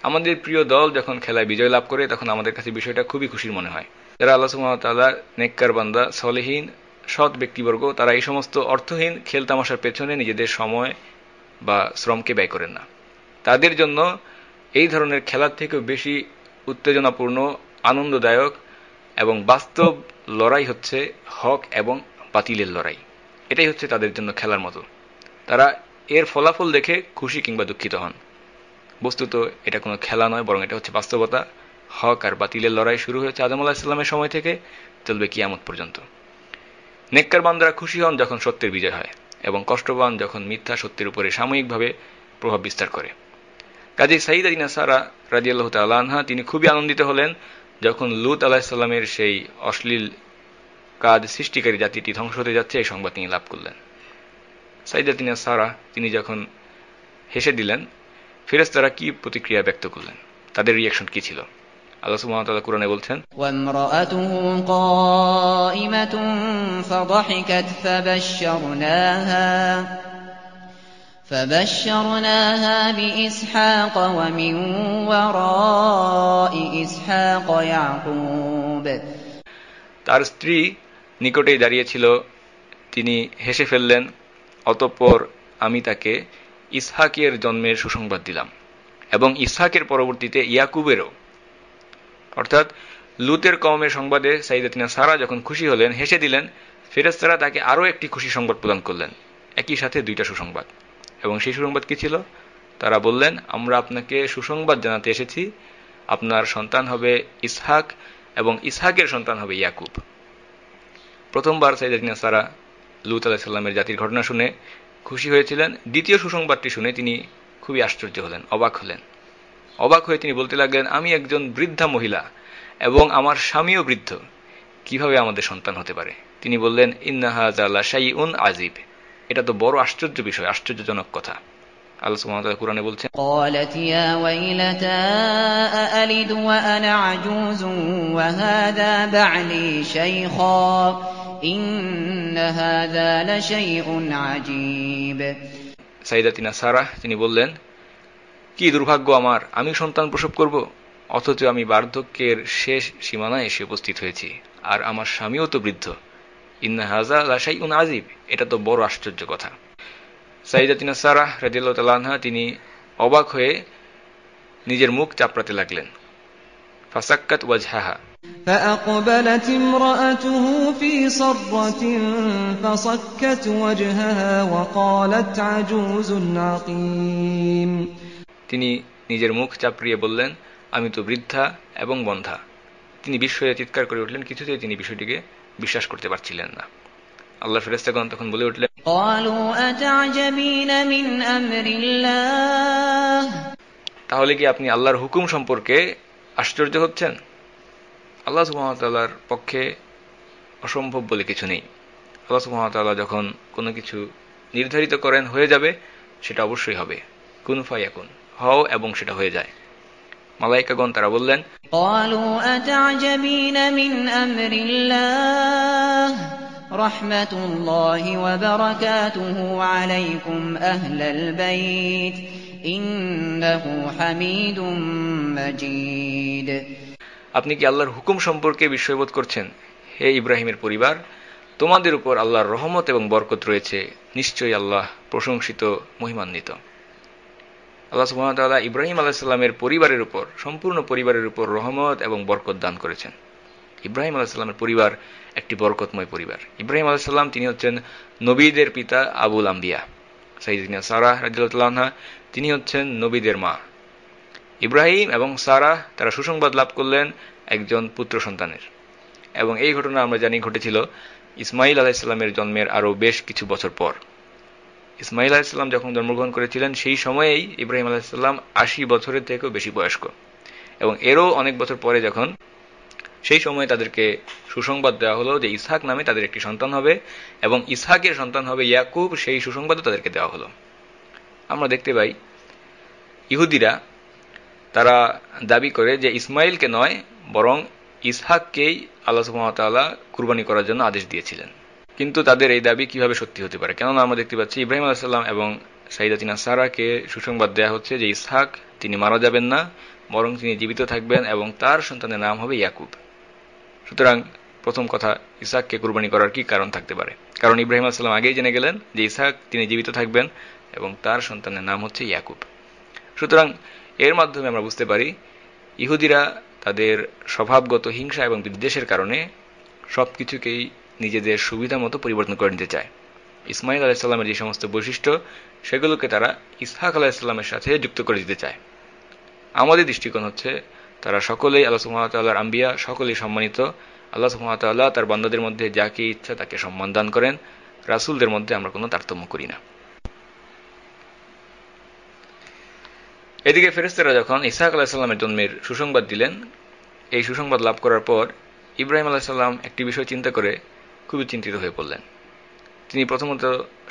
[SPEAKER 4] আমাদের প্রিয় দল যখন খেলায় বিজয় লাভ করে তখন আমাদের কাছে বিষয়টা খুবই খুশির মনে হয়। যারা আল্লাহ সুবহানাহু ওয়া তাআলার নেককার বান্দা, সলেহীন, সৎ ব্যক্তিবর্গ, তারা এই সমস্ত অর্থহীন খেল তামাশার পেছনে নিজেদের সময় বা শ্রমকে ব্যয় করেন না। তাদের জন্য এই ধরনের খেলার থেকেও বেশি উত্তেজনাপূর্ণ, আনন্দদায়ক এবং বাস্তব লড়াই হচ্ছে হক এবং বাতিলের লড়াই। এটাই হচ্ছে তাদের জন্য খেলার মতো। তারা এর ফলাফল দেখে খুশি কিংবা দুঃখিত হন। বস্তুত এটা কোনো খেলা নয়, বরং এটা হচ্ছে বাস্তবতা। হক আর বাতিলের লড়াই শুরু হয়েছে আদম আলাইহিস সালামের সময় থেকে, চলবে কিয়ামত পর্যন্ত। নেককার বান্দারা খুশি হন যখন সত্যের বিজয় হয় এবং কষ্টবান যখন মিথ্যা সত্যের উপরে সাময়িকভাবে প্রভাব বিস্তার করে। কাজেই সাইয়্যিদাতুনা সারাহ রাদিয়াল্লাহু তাআলা আনহা তিনি খুবই আনন্দিত হলেন যখন লূত আলাইহিস সালামের সেই অশ্লীল কাজ সৃষ্টিকারী জাতিটি ধ্বংস হতে যাচ্ছে এই সংবাদ তিনি লাভ করলেন। সাইয়্যিদাতুনা সারাহ তিনি যখন হেসে দিলেন, ফেরেশতারা কি প্রতিক্রিয়া ব্যক্ত করলেন, তাদের রিঅ্যাকশন কি ছিল? আল্লাহ সুবহানাহু ওয়া তাআলা কুরআনে বলছেন,
[SPEAKER 5] وامرأته قائمة فضحكت فبشرناها بإسحاق ومن وراء إسحاق يعقوب
[SPEAKER 4] তার স্ত্রী নিকটেই দাঁড়িয়েছিল, তিনি হেসে ফেললেন, অতঃপর আমি তাকে ইসহাকের জন্মের সুসংবাদ দিলাম এবং ইসহাকের পরবর্তীতে ইয়াকুবেরও। অর্থাৎ লূতের কওমের সংবাদে সাইয়্যিদাতুনা সারাহ যখন খুশি হলেন, হেসে দিলেন, ফেরেশতারা তাকে আরও একটি খুশি সংবাদ প্রদান করলেন, একই সাথে দুইটা সুসংবাদ। এবং সেই সুসংবাদ কি ছিল? তারা বললেন, আমরা আপনাকে সুসংবাদ জানাতে এসেছি, আপনার সন্তান হবে ইসহাক এবং ইসহাকের সন্তান হবে ইয়াকুব। প্রথমবার সাইয়্যিদাতুনা সারাহ লূত আলাইহিস সালামের জাতির ঘটনা শুনে খুশি হয়েছিলেন। দ্বিতীয় সুসংবাদটি শুনে তিনি খুবই আশ্চর্য হলেন, অবাক হলেন। অবাক হয়ে তিনি বলতে লাগলেন, আমি একজন বৃদ্ধা মহিলা এবং আমার স্বামীও বৃদ্ধ, কিভাবে আমাদের সন্তান হতে পারে? তিনি বললেন, ইন্না হাযা লাশাইউন আযীব, এটা তো বড় আশ্চর্য বিষয়, আশ্চর্যজনক কথা। আল্লাহ সুবহানাহু ওয়া তাআলা কুরআনে বলছেন,
[SPEAKER 5] قالت يا ويلتى أألد وأنا عجوز وهذا بعلي شيخا إن هذا لشيء عجيب
[SPEAKER 4] সাইয়্যিদাতুনা সারাহ তিনি বললেন, কি দুর্ভাগ্য আমার, আমি সন্তান প্রসব করব, অথচ আমি বার্ধক্যের শেষ সীমানায় এসে উপস্থিত হয়েছি, আর আমার স্বামীও তো বৃদ্ধ। ইন্না হাযা লাশাইউন আযীব, এটা তো বড় আশ্চর্য কথা। সাইয়্যিদাতুনা সারাহ রাদিয়াল্লাহু তাআলা আনহা তিনি অবাক হয়ে নিজের মুখ চাপড়াতে লাগলেন। ফাসাক্কাত ওয়াজহাহা,
[SPEAKER 2] فأقبلت امرأته في صرة فصكت وجهها وقالت عجوز عقيم।
[SPEAKER 4] তিনি নিজের মুখ চাপড়িয়ে বললেন, আমি তো বৃদ্ধা এবং বন্ধ্যা। তিনি বিস্ময়ে চিৎকার করে উঠলেন, কিছুতেই তিনি বিষয়টিকে বিশ্বাস করতে পারছিলেন না। আল্লাহর ফেরেশতাগণ তখন বলে উঠলেন,
[SPEAKER 5] قالوا أتعجبين من أمر الله
[SPEAKER 4] তাহলে কি আপনি আল্লাহর হুকুম সম্পর্কে আশ্চর্য হচ্ছেন? আল্লাহ সুবহানাহু ওয়া তাআলার পক্ষে অসম্ভব বলে কিছু নেই। আল্লাহ সুবহানাহু ওয়া তাআলা যখন কোনো কিছু নির্ধারিত করেন হয়ে যাবে, সেটা অবশ্যই হবে। কুন ফায়াকুন, হও এবং সেটা হয়ে যায়। মালায়েকাগণ তারা বললেন,
[SPEAKER 5] قالوا أتعجبين من أمر الله رحمة الله وبركاته عليكم أهل البيت إنه حميد مجيد।
[SPEAKER 4] আপনি কি আল্লাহর হুকুম সম্পর্কে বিস্ময়বোধ করছেন? হে ইব্রাহিমের পরিবার, তোমাদের উপর আল্লাহর রহমত এবং বরকত রয়েছে, নিশ্চয়ই আল্লাহ প্রশংসিত, মহিমান্বিত। আল্লাহ সুবহানাহু ওয়া তাআলা ইব্রাহিম আলাইহিস সালামের পরিবারের উপর, সম্পূর্ণ পরিবারের উপর রহমত এবং বরকত দান করেছেন। ইব্রাহিম আলাইহিস সালামের পরিবার একটি বরকতময় পরিবার। ইব্রাহিম আলাইহিস সালাম তিনি হচ্ছেন নবীদের পিতা, আবুল আম্বিয়া। সাইয়্যিদাতুনা সারাহ রাদিয়াল্লাহু তাআলা আনহা তিনি হচ্ছেন নবীদের মা। ইব্রাহিম এবং সারাহ তারা সুসংবাদ লাভ করলেন একজন পুত্র সন্তানের, এবং এই ঘটনা আমরা জানি ঘটেছিল ইসমাইল আলাইহিস সালামের জন্মের আরো বেশ কিছু বছর পর। ইসমাইল আলাইহিস সালাম যখন জন্মগ্রহণ করেছিলেন সেই সময়েই ইব্রাহিম আলাইহিস সালাম ৮০ বছরের থেকেও বেশি বয়স্ক, এবং এরও অনেক বছর পরে যখন সেই সময়ে তাদেরকে সুসংবাদ দেওয়া হলো যে ইসহাক নামে তাদের একটি সন্তান হবে এবং ইসহাকের সন্তান হবে ইয়াকুব, সেই সুসংবাদও তাদেরকে দেওয়া হলো। আমরা দেখতে পাই ইহুদিরা তারা দাবি করে যে ইসমাইলকে নয় বরং ইসহাককেই আল্লাহ সুবহানাহু ওয়া তাআলা কুরবানি করার জন্য আদেশ দিয়েছিলেন। কিন্তু তাদের এই দাবি কিভাবে সত্যি হতে পারে? কেননা আমরা দেখতে পাচ্ছি ইব্রাহিম আলাইহিস সালাম এবং সাইয়্যিদাতুনা সারাহকে সুসংবাদ দেওয়া হচ্ছে যে ইসহাক তিনি মারা যাবেন না, বরং তিনি জীবিত থাকবেন এবং তার সন্তানের নাম হবে ইয়াকুব। সুতরাং প্রথম কথা, ইসহাককে কুরবানি করার কি কারণ থাকতে পারে? কারণ ইব্রাহিম আলাইহিস সালাম আগেই জেনে গেলেন যে ইসহাক তিনি জীবিত থাকবেন এবং তার সন্তানের নাম হচ্ছে ইয়াকুব। সুতরাং এর মাধ্যমে আমরা বুঝতে পারি ইহুদিরা তাদের স্বভাবগত হিংসা এবং বিদ্বেষের কারণে সবকিছুকেই নিজেদের সুবিধা মতো পরিবর্তন করে নিতে চায়। ইসমাইল আলাইহিস সালামের যে সমস্ত বৈশিষ্ট্য সেগুলোকে তারা ইসহাক আলাইহিস সালামের সাথে যুক্ত করে দিতে চায়। আমাদের দৃষ্টিকোণ হচ্ছে তারা সকলেই আল্লাহ সুবহানাহু ওয়া তাআলার আম্বিয়া, সকলেই সম্মানিত। আল্লাহ সুবহানাহু ওয়া তাআলা তার বান্দাদের মধ্যে যাকে ইচ্ছা তাকে সম্মান দান করেন। রাসূলদের মধ্যে আমরা কোনো তারতম্য করি না। এদিকে ফেরেশতারা যখন ইসহাক আলাইহিস সালামের জন্মের সুসংবাদ দিলেন, এই সুসংবাদ লাভ করার পর ইব্রাহিম আলাইহিস সালাম একটি বিষয় চিন্তা করে খুবই চিন্তিত হয়ে পড়লেন। তিনি প্রথমত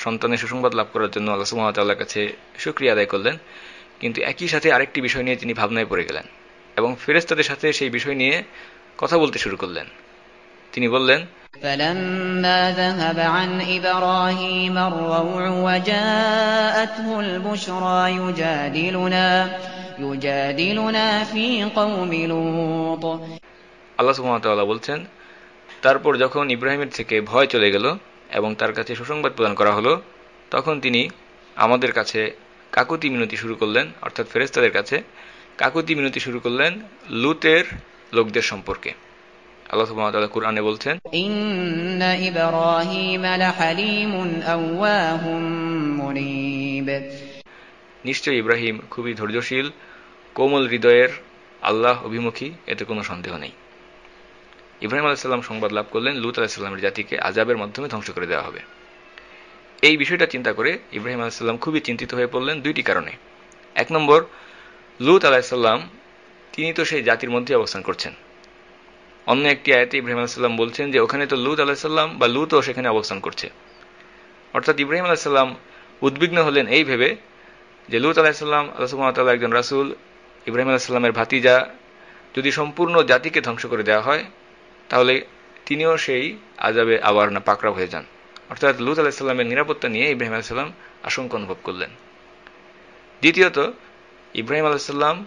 [SPEAKER 4] সন্তানের সুসংবাদ লাভ করার জন্য আল্লাহ সুবহানাহু ওয়া তাআলার কাছে শুকরিয়া আদায় করলেন, কিন্তু একই সাথে আরেকটি বিষয় নিয়ে তিনি ভাবনায় পড়ে গেলেন এবং ফেরেশতাদের সাথে সেই বিষয় নিয়ে কথা বলতে শুরু করলেন। তিনি বললেন,
[SPEAKER 5] فلما ذهب عن إبراهيم الروع وجاءته البشرى يجادلنا في قوم لوط।
[SPEAKER 4] আল্লাহ সুবহানাহু ওয়া তাআলা বলছেন, তারপর যখন ইব্রাহিমের থেকে ভয় চলে গেল এবং তার কাছে সুসংবাদ প্রদান করা হলো, তখন তিনি আমাদের কাছে কাকুতি মিনতি শুরু করলেন, অর্থাৎ ফেরেশতাদের কাছে কাকুতি মিনতি শুরু করলেন লুতের লোকদের সম্পর্কে। আল্লাহ সুবহানাহু ওয়া তাআলা কুরআনে বলছেন,
[SPEAKER 5] ইন্না ইব্রাহিম লাহালিমুন আওয়াহুম মুনীব।
[SPEAKER 4] নিশ্চয়ই ইব্রাহিম খুবই ধৈর্যশীল, কোমল হৃদয়ের, আল্লাহ অভিমুখী, এতে কোনো সন্দেহ নেই। ইব্রাহিম আলাইহিস সালাম সংবাদ লাভ করলেন লূত আলাইহিস সালামের জাতিকে আযাবের মাধ্যমে ধ্বংস করে দেওয়া হবে। এই বিষয়টা চিন্তা করে ইব্রাহিম আলাইহিস সালাম খুবই চিন্তিত হয়ে পড়লেন দুইটি কারণে। এক নম্বর, লূত আলাইহিস সালাম তিনি তো সেই জাতির মধ্যে অবস্থান করছেন। অন্য একটি আয়াতে ইব্রাহিম আলাইহিস সালাম বলছেন যে ওখানে তো লূত আলাইহিস সালাম বা লূতও সেখানে অবস্থান করছে। অর্থাৎ ইব্রাহিম আলাইহিস সালাম উদ্বিগ্ন হলেন এই ভেবে যে লূত আলাইহিস সালাম আল্লাহ সুবহানাহু ওয়া তাআলা একজন রাসূল, ইব্রাহিম আলাইহিস সালামের ভাতিজা, যদি সম্পূর্ণ জাতিকে ধ্বংস করে দেওয়া হয় তাহলে তিনিও সেই আযাবে আবার না পাকড়াও হয়ে যান। অর্থাৎ লূত আলাইহিস সালামের নিরাপত্তা নিয়ে ইব্রাহিম আলাইহিস সালাম আশঙ্কা অনুভব করলেন। দ্বিতীয়ত, ইব্রাহিম আলাইহিস সালাম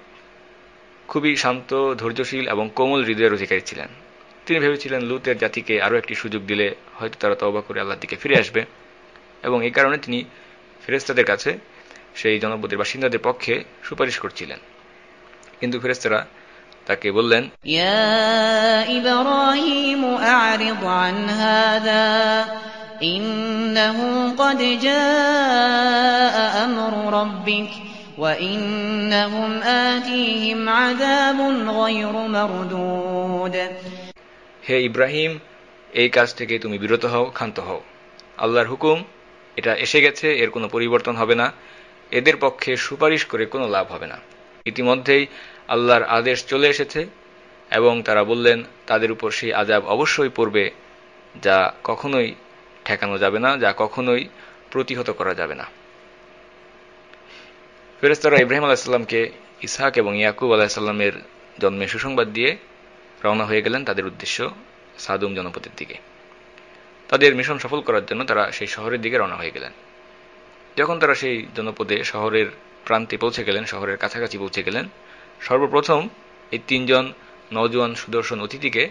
[SPEAKER 4] খুবই শান্ত, ধৈর্যশীল এবং কোমল হৃদয়ের অধিকারী ছিলেন। তিনি ভেবেছিলেন লূতের জাতিকে আরও একটি সুযোগ দিলে হয়তো তারা তওবা করে আল্লাহর দিকে ফিরে আসবে, এবং এই কারণে তিনি ফেরেশতাদের কাছে সেই জনপদের বাসিন্দাদের পক্ষে সুপারিশ করছিলেন। কিন্তু ফেরেশতারা তাকে বললেন,
[SPEAKER 5] ইয়া ইব্রাহিম আ'রিদ আন হাযা ইন্নাহু ক্বাদ জাআ আমরু রাব্বিক ওয়া ইন্নাহুম আতীহিম আযাবুন গায়রু মারদুদ।
[SPEAKER 4] হে ইব্রাহিম, এই কাজ থেকে তুমি বিরত হও, ক্ষান্ত হও। আল্লাহর হুকুম, এটা এসে গেছে, এর কোনো পরিবর্তন হবে না। এদের পক্ষে সুপারিশ করে কোনো লাভ হবে না। ইতিমধ্যেই আল্লাহর আদেশ চলে এসেছে এবং তারা বললেন তাদের উপর সেই আযাব অবশ্যই পড়বে, যা কখনোই ঠেকানো যাবে না, যা কখনোই প্রতিহত করা যাবে না। ফেরেশতারা ইব্রাহিম আলাইহিস সালামকে ইসহাক এবং ইয়াকুব আলাইহিস সালামের জন্মের সুসংবাদ দিয়ে রওনা হয়ে গেলেন তাদের উদ্দেশ্য সাদুম জনপদের দিকে। তাদের মিশন সফল করার জন্য তারা সেই শহরের দিকে রওনা হয়ে গেলেন। যখন তারা সেই জনপদে শহরের প্রান্তে পৌঁছে গেলেন, শহরের কাছাকাছি পৌঁছে গেলেন, সর্বপ্রথম এই তিনজন নওজোয়ান সুদর্শন অতিথিকে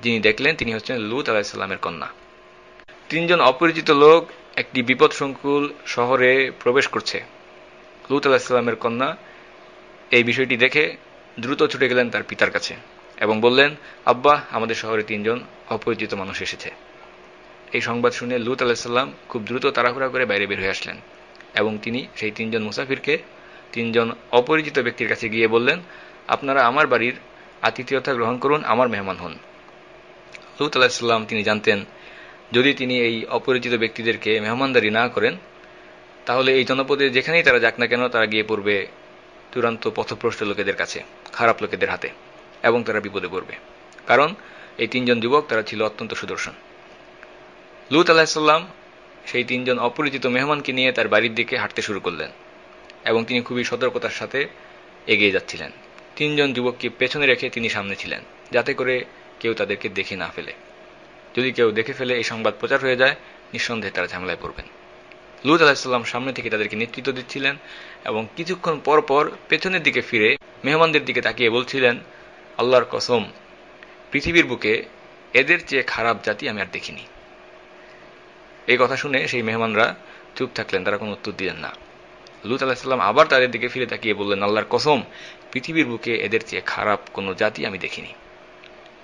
[SPEAKER 4] যিনি দেখলেন তিনি হচ্ছেন লূত আলাইহিস সালামের কন্যা। তিনজন অপরিচিত লোক একটি বিপদসংকুল শহরে প্রবেশ করছে। লূত আলাইহিস সালামের কন্যা এই বিষয়টি দেখে দ্রুত ছুটে গেলেন তার পিতার কাছে এবং বললেন, আব্বা, আমাদের শহরে তিনজন অপরিচিত মানুষ এসেছে। এই সংবাদ শুনে লূত আলাইহিস সালাম খুব দ্রুত তাড়াহুড়া করে বাইরে বের হয়ে আসলেন এবং তিনি সেই তিনজন মুসাফিরকে, তিনজন অপরিচিত ব্যক্তির কাছে গিয়ে বললেন, আপনারা আমার বাড়ির আতিথেয়তা গ্রহণ করুন, আমার মেহমান হন। লূত আলাইহিস সালাম তিনি জানতেন যদি তিনি এই অপরিচিত ব্যক্তিদেরকে মেহমানদারি না করেন তাহলে এই জনপদে যেখানেই তারা যাক না কেন তারা গিয়ে পড়বে চূড়ান্ত পথভ্রষ্ট লোকেদের কাছে, খারাপ লোকেদের হাতে, এবং তারা বিপদে পড়বে। কারণ এই তিনজন যুবক তারা ছিল অত্যন্ত সুদর্শন। লূত আলাইহিস সালাম সেই তিনজন অপরিচিত মেহমানকে নিয়ে তার বাড়ির দিকে হাঁটতে শুরু করলেন এবং তিনি খুবই সতর্কতার সাথে এগিয়ে যাচ্ছিলেন। তিনজন যুবককে পেছনে রেখে তিনি সামনে ছিলেন, যাতে করে কেউ তাদেরকে দেখে না ফেলে। যদি কেউ দেখে ফেলে এই সংবাদ প্রচার হয়ে যায়, নিঃসন্দেহে তারা ঝামেলায় পড়বেন। লূত আলাইহিস সালাম সামনে থেকে তাদেরকে নেতৃত্ব দিচ্ছিলেন এবং কিছুক্ষণ পর পর পেছনের দিকে ফিরে মেহমানদের দিকে তাকিয়ে বলছিলেন, আল্লাহর কসম, পৃথিবীর বুকে এদের চেয়ে খারাপ জাতি আমি আর দেখিনি। এই কথা শুনে সেই মেহমানরা চুপ থাকলেন, তারা কোনো উত্তর দিলেন না। লূত আলাইহিস সালাম আবার তাদের দিকে ফিরে তাকিয়ে বললেন, আল্লাহর কসম, পৃথিবীর বুকে এদের চেয়ে খারাপ কোনো জাতি আমি দেখিনি।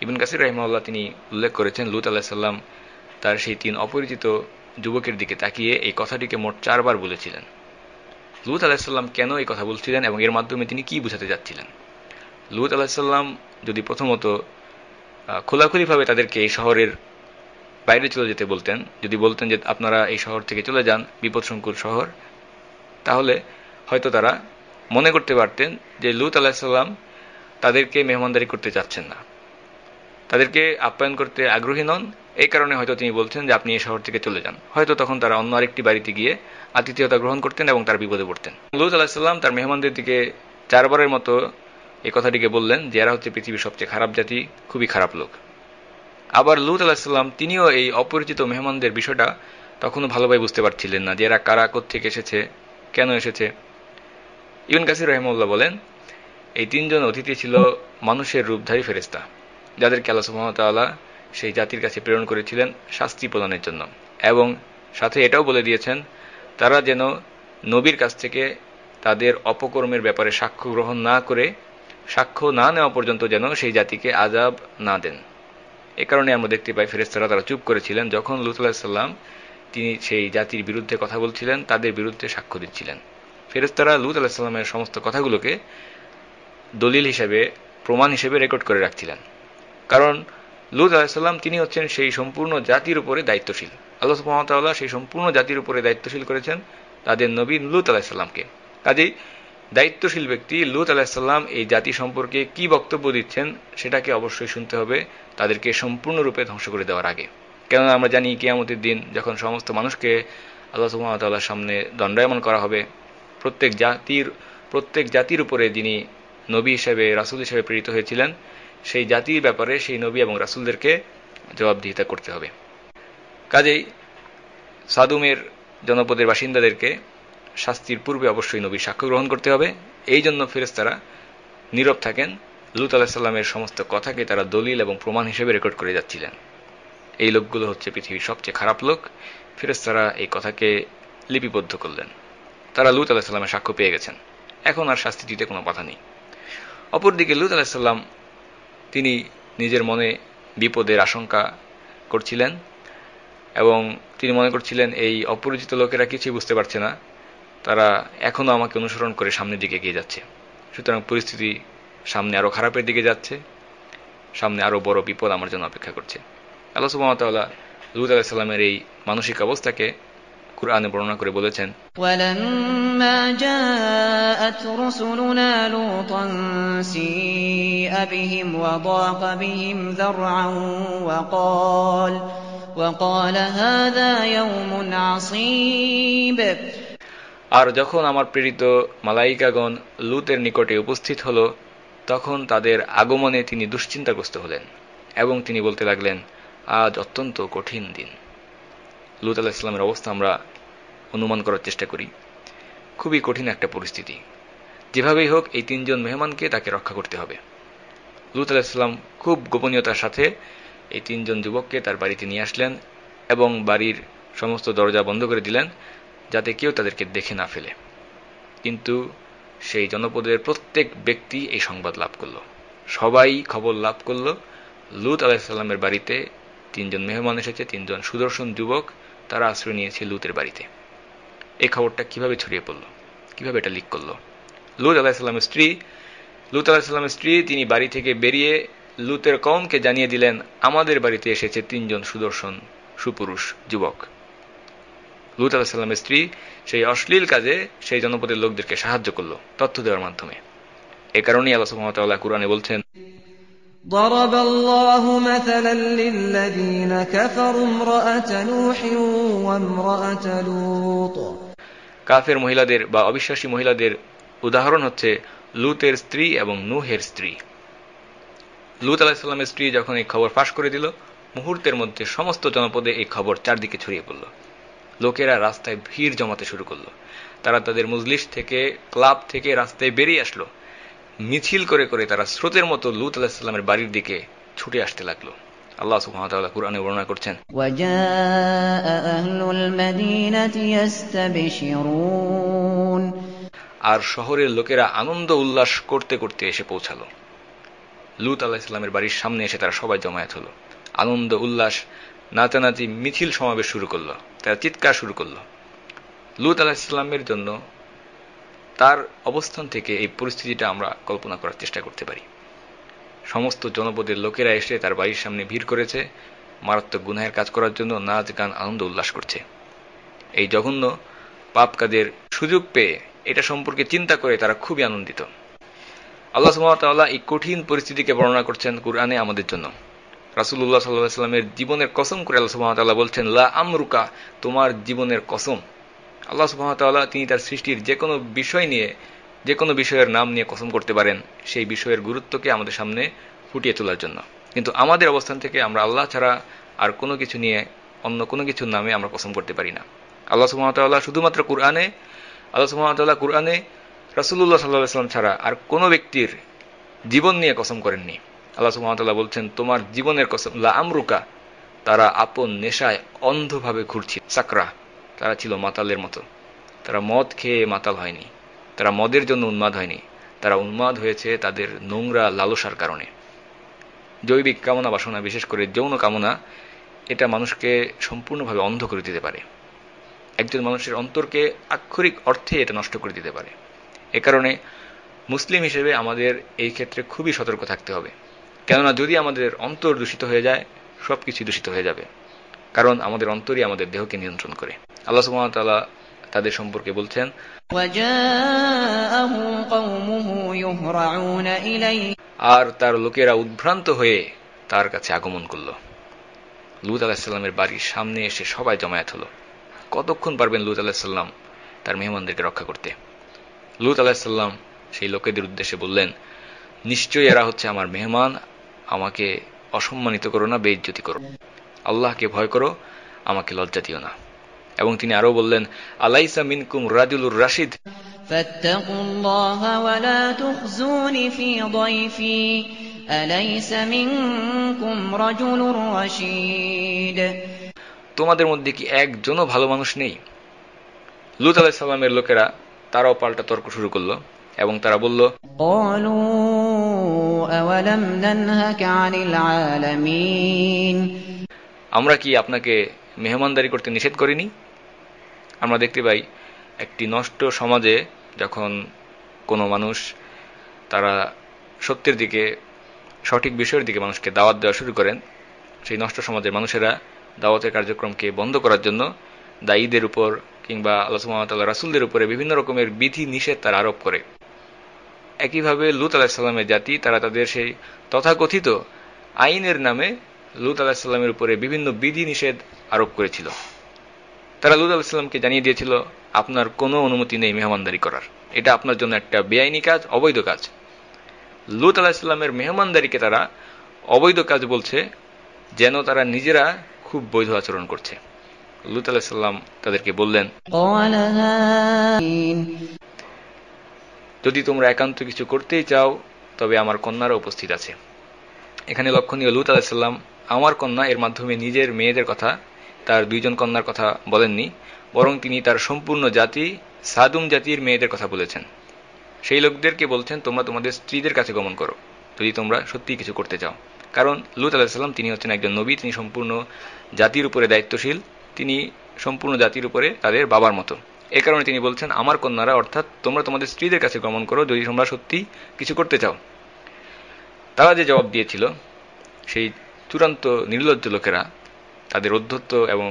[SPEAKER 4] ইবনে কাসির রাহিমাহুল্লাহ তিনি উল্লেখ করেছেন, লূত আলাইহিস সালাম তার সেই তিন অপরিচিত যুবকের দিকে তাকিয়ে এই কথাটিকে মোট 4 বার বলেছিলেন। লূত আলাইহিস সালাম কেন এই কথা বলছিলেন এবং এর মাধ্যমে তিনি কি বোঝাতে যাচ্ছিলেন? লূত আলাইহিস সালাম যদি প্রথমত খোলাখুলিভাবে তাদেরকে এই শহরের বাইরে চলে যেতে বলতেন, যদি বলতেন যে আপনারা এই শহর থেকে চলে যান, বিপদসংকুল শহর, তাহলে হয়তো তারা মনে করতে পারতেন যে লূত আলাইহিস সালাম তাদেরকে মেহমানদারি করতে চাচ্ছেন না, তাদেরকে আপ্যায়ন করতে আগ্রহী নন। এই কারণে হয়তো তিনি বলছেন যে আপনি এই শহর থেকে চলে যান। হয়তো তখন তারা অন্য আরেকটি বাড়িতে গিয়ে আতিথেয়তা গ্রহণ করতেন এবং তার বিপদে পড়তেন। লূত আলাইহিস সালাম তার মেহমানদের দিকে 4 বারের মতো এই কথাটিকে বললেন যে এরা হচ্ছে পৃথিবীর সবচেয়ে খারাপ জাতি, খুবই খারাপ লোক। আবার লূত আলাইহিস সালাম তিনিও এই অপরিচিত মেহমানদের বিষয়টা তখনও ভালোভাবে বুঝতে পারছিলেন না যে এরা কারা, কোত্থেকে এসেছে, কেন এসেছে। ইবনে কাসির রাহিমাহুল্লাহ বলেন, এই তিনজন অতিথি ছিল মানুষের রূপধারী ফেরেশতা, যাদেরকে আল্লাহ সুবহানাহু ওয়া তাআলা সেই জাতির কাছে প্রেরণ করেছিলেন শাস্তি প্রদানের জন্য, এবং সাথে এটাও বলে দিয়েছেন তারা যেন নবীর কাছ থেকে তাদের অপকর্মের ব্যাপারে সাক্ষ্য গ্রহণ না করে, সাক্ষ্য না নেওয়া পর্যন্ত যেন সেই জাতিকে আযাব না দেন। এ কারণে আমরা দেখতে পাই ফেরেশতারা তারা চুপ করেছিলেন যখন লূত আলাইহিস সালাম তিনি সেই জাতির বিরুদ্ধে কথা বলছিলেন, তাদের বিরুদ্ধে সাক্ষ্য দিচ্ছিলেন। ফেরেশতারা লূত আলাইহিস সালামের সমস্ত কথাগুলোকে দলিল হিসেবে, প্রমাণ হিসেবে রেকর্ড করে রাখছিলেন। কারণ লূত আলাইহিস সালাম তিনি হচ্ছেন সেই সম্পূর্ণ জাতির উপরে দায়িত্বশীল। আল্লাহ সুবহানাহু ওয়া তাআলা সেই সম্পূর্ণ জাতির উপরে দায়িত্বশীল করেছেন তাদের নবী লূত আলাইহিস সালামকে। কাজেই দায়িত্বশীল ব্যক্তি লূত আলাইহিস সালাম এই জাতি সম্পর্কে কি বক্তব্য দিচ্ছেন সেটাকে অবশ্যই শুনতে হবে, তাদেরকে সম্পূর্ণরূপে ধ্বংস করে দেওয়ার আগে। কেননা আমরা জানি কিয়ামতের দিন যখন সমস্ত মানুষকে আল্লাহ সুবহানাহু ওয়া তাআলার সামনে দণ্ডায়মান করা হবে, প্রত্যেক জাতির উপরে যিনি নবী হিসেবে, রাসূল হিসেবে প্রেরিত হয়েছিলেন, সেই জাতির ব্যাপারে সেই নবী এবং রাসূলদেরকে জবাবদিহিতা করতে হবে। কাজেই সাদুমের জনপদের বাসিন্দাদেরকে শাস্তির পূর্বে অবশ্যই নবীর সাক্ষ্য গ্রহণ করতে হবে। এই জন্য ফেরেশতারা নীরব থাকেন, লূত আলাইহিস সালামের সমস্ত কথাকে তারা দলিল এবং প্রমাণ হিসেবে রেকর্ড করে যাচ্ছিলেন। এই লোকগুলো হচ্ছে পৃথিবীর সবচেয়ে খারাপ লোক। ফেরেশতারা এই কথাকে লিপিবদ্ধ করলেন। তারা লূত আলাইহিস সালামের সাক্ষ্য পেয়ে গেছেন, এখন আর শাস্তি দিতে কোনো বাধা নেই। অপরদিকে লূত আলাইহিস সালাম তিনি নিজের মনে বিপদের আশঙ্কা করছিলেন এবং তিনি মনে করছিলেন এই অপরিচিত লোকেরা কিছুই বুঝতে পারছে না, তারা এখনো আমাকে অনুসরণ করে সামনের দিকে এগিয়ে যাচ্ছে। সুতরাং পরিস্থিতি সামনে আরো খারাপের দিকে যাচ্ছে, সামনে আরো বড় বিপদ আমার জন্য অপেক্ষা করছে। আল্লাহ সুবহানাহু ওয়া তাআলা লূত আলাইহিস সালামের এই মানসিক অবস্থাকে কুরআনে বর্ণনা করে বলেছেন,
[SPEAKER 5] وَلَمَّا جَاءَتْ رُسُلُنَا لُوطًا سِيءَ بِهِمْ وَضَاقَ بِهِمْ ذَرْعًا وَقَالَ هَذَا يَوْمٌ عَصِيبٌ।
[SPEAKER 4] আর যখন আমার প্রেরিত মালাইকাগণ লূতের নিকটে উপস্থিত হল, তখন তাদের আগমনে তিনি দুশ্চিন্তাগ্রস্ত হলেন এবং তিনি বলতে লাগলেন, আজ অত্যন্ত কঠিন দিন। লূত আলাইহিস সালামের অবস্থা আমরা অনুমান করার চেষ্টা করি, খুবই কঠিন একটা পরিস্থিতি। যেভাবেই হোক এই তিনজন মেহমানকে তাকে রক্ষা করতে হবে। লূত আলাইহিস সালাম খুব গোপনীয়তার সাথে এই তিনজন যুবককে তার বাড়িতে নিয়ে আসলেন এবং বাড়ির সমস্ত দরজা বন্ধ করে দিলেন যাতে কেউ তাদেরকে দেখে না ফেলে। কিন্তু সেই জনপদের প্রত্যেক ব্যক্তি এই সংবাদ লাভ করল, সবাই খবর লাভ করল লূত আলাইহিস সালামের বাড়িতে তিনজন মেহমান এসেছে, তিনজন সুদর্শন যুবক, তারা আশ্রয় নিয়েছে লূতের বাড়িতে। এই খবরটা কিভাবে ছড়িয়ে পড়ল, কিভাবে এটা লিক করলো? লূত আলাইহিস সালামের স্ত্রী তিনি বাড়ি থেকে বেরিয়ে লূতের কওমকে জানিয়ে দিলেন, আমাদের বাড়িতে এসেছে তিনজন সুদর্শন সুপুরুষ যুবক। লূত আলাইহিস সালামের স্ত্রী সেই অশ্লীল কাজে সেই জনপদের লোকদেরকে সাহায্য করলো তথ্য দেওয়ার মাধ্যমে। এ কারণেই আল্লাহ সুবহানাহু ওয়া তাআলা কুরআনে বলছেন,
[SPEAKER 2] ضرب الله مثلا للذين كفروا امرأة نوح وامرأة لوط।
[SPEAKER 4] কাফের মহিলাদের বা অবিশ্বাসী মহিলাদের উদাহরণ হচ্ছে লূতের স্ত্রী এবং নূহের স্ত্রী। লূত আলাইহিস সালামের স্ত্রী যখন এই খবর ফাঁস করে দিল, মুহূর্তের মধ্যে সমস্ত জনপদে এই খবর চারদিকে ছড়িয়ে পড়ল। লোকেরা রাস্তায় ভিড় জমাতে শুরু করলো, তারা তাদের মজলিস থেকে, ক্লাব থেকে রাস্তায় বেরিয়ে আসলো, মিছিল করে করে তারা স্রোতের মতো লূত আলাইহিস সালামের বাড়ির দিকে ছুটে আসতে লাগলো। আল্লাহ সুবহানাহু ওয়া তাআলা কুরআনে বর্ণনা করছেন,
[SPEAKER 5] وَجَاءَ أَهْلُ الْمَدِينَةِ يَسْتَبْشِرُونَ।
[SPEAKER 4] আর শহরের লোকেরা আনন্দ উল্লাস করতে করতে এসে পৌঁছালো। লূত আলাইহিস সালামের বাড়ির সামনে এসে তারা সবাই জমায়েত হলো, আনন্দ উল্লাস, নাচানাচি, মিছিল সমাবেশ শুরু করলো, তারা চিৎকার শুরু করলো। লূত আলাইহিস সালামের জন্য তার অবস্থান থেকে এই পরিস্থিতিটা আমরা কল্পনা করার চেষ্টা করতে পারি। সমস্ত জনপদের লোকেরা এসে তার বাড়ির সামনে ভিড় করেছে, মারাত্মক গুনাহের কাজ করার জন্য নাচ গান আনন্দ উল্লাস করছে। এই জঘন্য পাপ কাজের সুযোগ পেয়ে এটা সম্পর্কে চিন্তা করে তারা খুবই আনন্দিত। আল্লাহ সুবহানাহু ওয়া তাআলা এই কঠিন পরিস্থিতিকে বর্ণনা করছেন কুরআনে আমাদের জন্য। রাসূলুল্লাহ সাল্লাল্লাহু আলাইহি ওয়াসাল্লামের জীবনের কসম করে আল্লাহ সুবহানাহু ওয়া তাআলা বলছেন, লা আমরুকা, তোমার জীবনের কসম। আল্লাহ সুবহানাহু ওয়া তাআলা তিনি তার সৃষ্টির যে কোনো বিষয় নিয়ে, যে কোনো বিষয়ের নাম নিয়ে কসম করতে পারেন সেই বিষয়ের গুরুত্বকে আমাদের সামনে ফুটিয়ে তোলার জন্য। কিন্তু আমাদের অবস্থান থেকে আমরা আল্লাহ ছাড়া আর কোনো কিছু নিয়ে, অন্য কোনো কিছুর নামে আমরা কসম করতে পারি না। আল্লাহ সুবহানাহু ওয়া তাআলা শুধুমাত্র কুরআনে, আল্লাহ সুবহানাহু ওয়া তাআলা কুরআনে রাসূলুল্লাহ সাল্লাল্লাহু আলাইহি ওয়াসাল্লাম ছাড়া আর কোনো ব্যক্তির জীবন নিয়ে কসম করেননি। আল্লাহ সুবহানাহু ওয়া তাআলা বলছেন, তোমার জীবনের কসম, লা আমরুকা, তারা আপন নেশায় অন্ধভাবে ঘুরছিল, সাকরা, তারা ছিল মাতালের মতো। তারা মদ খেয়ে মাতাল হয়নি, তারা মদের জন্য উন্মাদ হয়নি, তারা উন্মাদ হয়েছে তাদের নোংরা লালসার কারণে। জৈবিক কামনা বাসনা, বিশেষ করে যৌন কামনা, এটা মানুষকে সম্পূর্ণভাবে অন্ধ করে দিতে পারে। একজন মানুষের অন্তরকে আক্ষরিক অর্থে এটা নষ্ট করে দিতে পারে। এ কারণে মুসলিম হিসেবে আমাদের এই ক্ষেত্রে খুবই সতর্ক থাকতে হবে। কেননা যদি আমাদের অন্তর দূষিত হয়ে যায়, সবকিছু দূষিত হয়ে যাবে। কারণ আমাদের অন্তরই আমাদের দেহকে নিয়ন্ত্রণ করে। আল্লাহ সুবহানাহু ওয়া তাআলা তাদের সম্পর্কে বলছেন,
[SPEAKER 5] وَجَاءَهُ قَوْمُهُ يُهْرَعُونَ إِلَيْهِ।
[SPEAKER 4] আর তার লোকেরা উদ্ভ্রান্ত হয়ে তার কাছে আগমন করল। লূত আলাইহিস সালামের বাড়ির সামনে এসে সবাই জমায়েত হলো। কতক্ষণ পারবেন লূত আলাইহিস সালাম তার মেহমানদেরকে রক্ষা করতে? লূত আলাইহিস সালাম সেই লোকেদের উদ্দেশ্যে বললেন, নিশ্চয়ই এরা হচ্ছে আমার মেহমান, আমাকে অসম্মানিত করো না, বেইজ্জতি করো, আল্লাহকে ভয় করো, আমাকে লজ্জা দিও না। এবং তিনি আরো বললেন, আলাইসা মিনকুম রাজুলুর রাশিদ,
[SPEAKER 5] فاتقوا الله ولا تخزون في ضيفي أليس منكم رجل رشيد।
[SPEAKER 4] তোমাদের মধ্যে কি একজনও ভালো মানুষ নেই? লূত আলাইহিস সালামের লোকেরা তারাও পাল্টা তর্ক শুরু করলো এবং তারা বলল,
[SPEAKER 5] قالوا أولم ننهك عن العالمين
[SPEAKER 4] আমরা কি আপনাকে মেহমানদারি করতে নিষেধ করিনি? আমরা দেখতে পাই একটি নষ্ট সমাজে যখন কোনো মানুষ তারা সত্যের দিকে, সঠিক বিষয়ের দিকে মানুষকে দাওয়াত দেওয়া শুরু করেন, সেই নষ্ট সমাজের মানুষেরা দাওয়াতের কার্যক্রমকে বন্ধ করার জন্য দায়ীদের উপর কিংবা আল্লাহ সুবহানাহু ওয়া তাআলা রাসূলদের উপরে বিভিন্ন রকমের বিধি নিষেধ তারা আরোপ করে। একইভাবে লূত আলাইহিস সালামের জাতি তারা তাদের সেই তথাকথিত আইনের নামে লূত আলাইহিস সালামের উপরে বিভিন্ন বিধি নিষেধ আরোপ করেছিল। তারা লূত আলাইহিস সালামকে জানিয়ে দিয়েছিল, আপনার কোনো অনুমতি নেই মেহমানদারি করার, এটা আপনার জন্য একটা বেআইনি কাজ, অবৈধ কাজ। লূত আলাইহিস সালামের মেহমানদারিকে তারা অবৈধ কাজ বলছে, যেন তারা নিজেরা খুব বৈধ আচরণ করছে। লূত আলাইহিস সালাম তাদেরকে বললেন, যদি তোমরা একান্ত কিছু করতেই চাও তবে আমার কন্যারা উপস্থিত আছে। এখানে লক্ষণীয়, লূত আলাইহিস সালাম আমার কন্যা এর মাধ্যমে নিজের মেয়েদের কথা, তার 2 জন কন্যার কথা বলেননি, বরং তিনি তার সম্পূর্ণ জাতি সাদুম জাতির মেয়েদের কথা বলেছেন। সেই লোকদেরকে বলছেন, তোমরা তোমাদের স্ত্রীদের কাছে গমন করো যদি তোমরা সত্যিই কিছু করতে চাও। কারণ লূত আলাইহিস সালাম তিনি হচ্ছেন একজন নবী, তিনি সম্পূর্ণ জাতির উপরে দায়িত্বশীল, তিনি সম্পূর্ণ জাতির উপরে তাদের বাবার মতো। এ কারণে তিনি বলছেন, আমার কন্যারা, অর্থাৎ তোমরা তোমাদের স্ত্রীদের কাছে গমন করো যদি তোমরা সত্যি কিছু করতে চাও। তারা যে জবাব দিয়েছিল, সেই চূড়ান্ত নির্লজ্জ লোকেরা, তাদের অধ্যত্ব এবং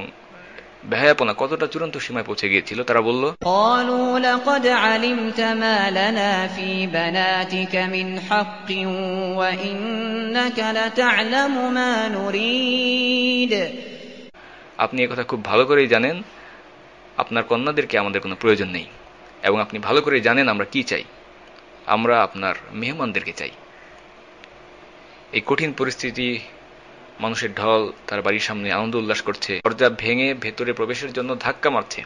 [SPEAKER 4] বেহায়াপনা কতটা চূড়ান্ত সীমায় পৌঁছে গিয়েছিল। তারা বলল,
[SPEAKER 5] قالوا لقد علمت ما لنا في بناتك من حق وإنك لتعلم ما نريد
[SPEAKER 4] আপনি এই কথা খুব ভালো করেই জানেন আপনার কন্যাদেরকে আমাদের কোনো প্রয়োজন নেই, এবং আপনি ভালো করেই জানেন আমরা কি চাই, আমরা আপনার মেহমানদেরকে চাই। এই কঠিন পরিস্থিতি, মানুষের ঢল তার বাড়ির সামনে আনন্দ উল্লাস করছে, দরজা ভেঙে ভেতরে প্রবেশের জন্য ধাক্কা মারছে।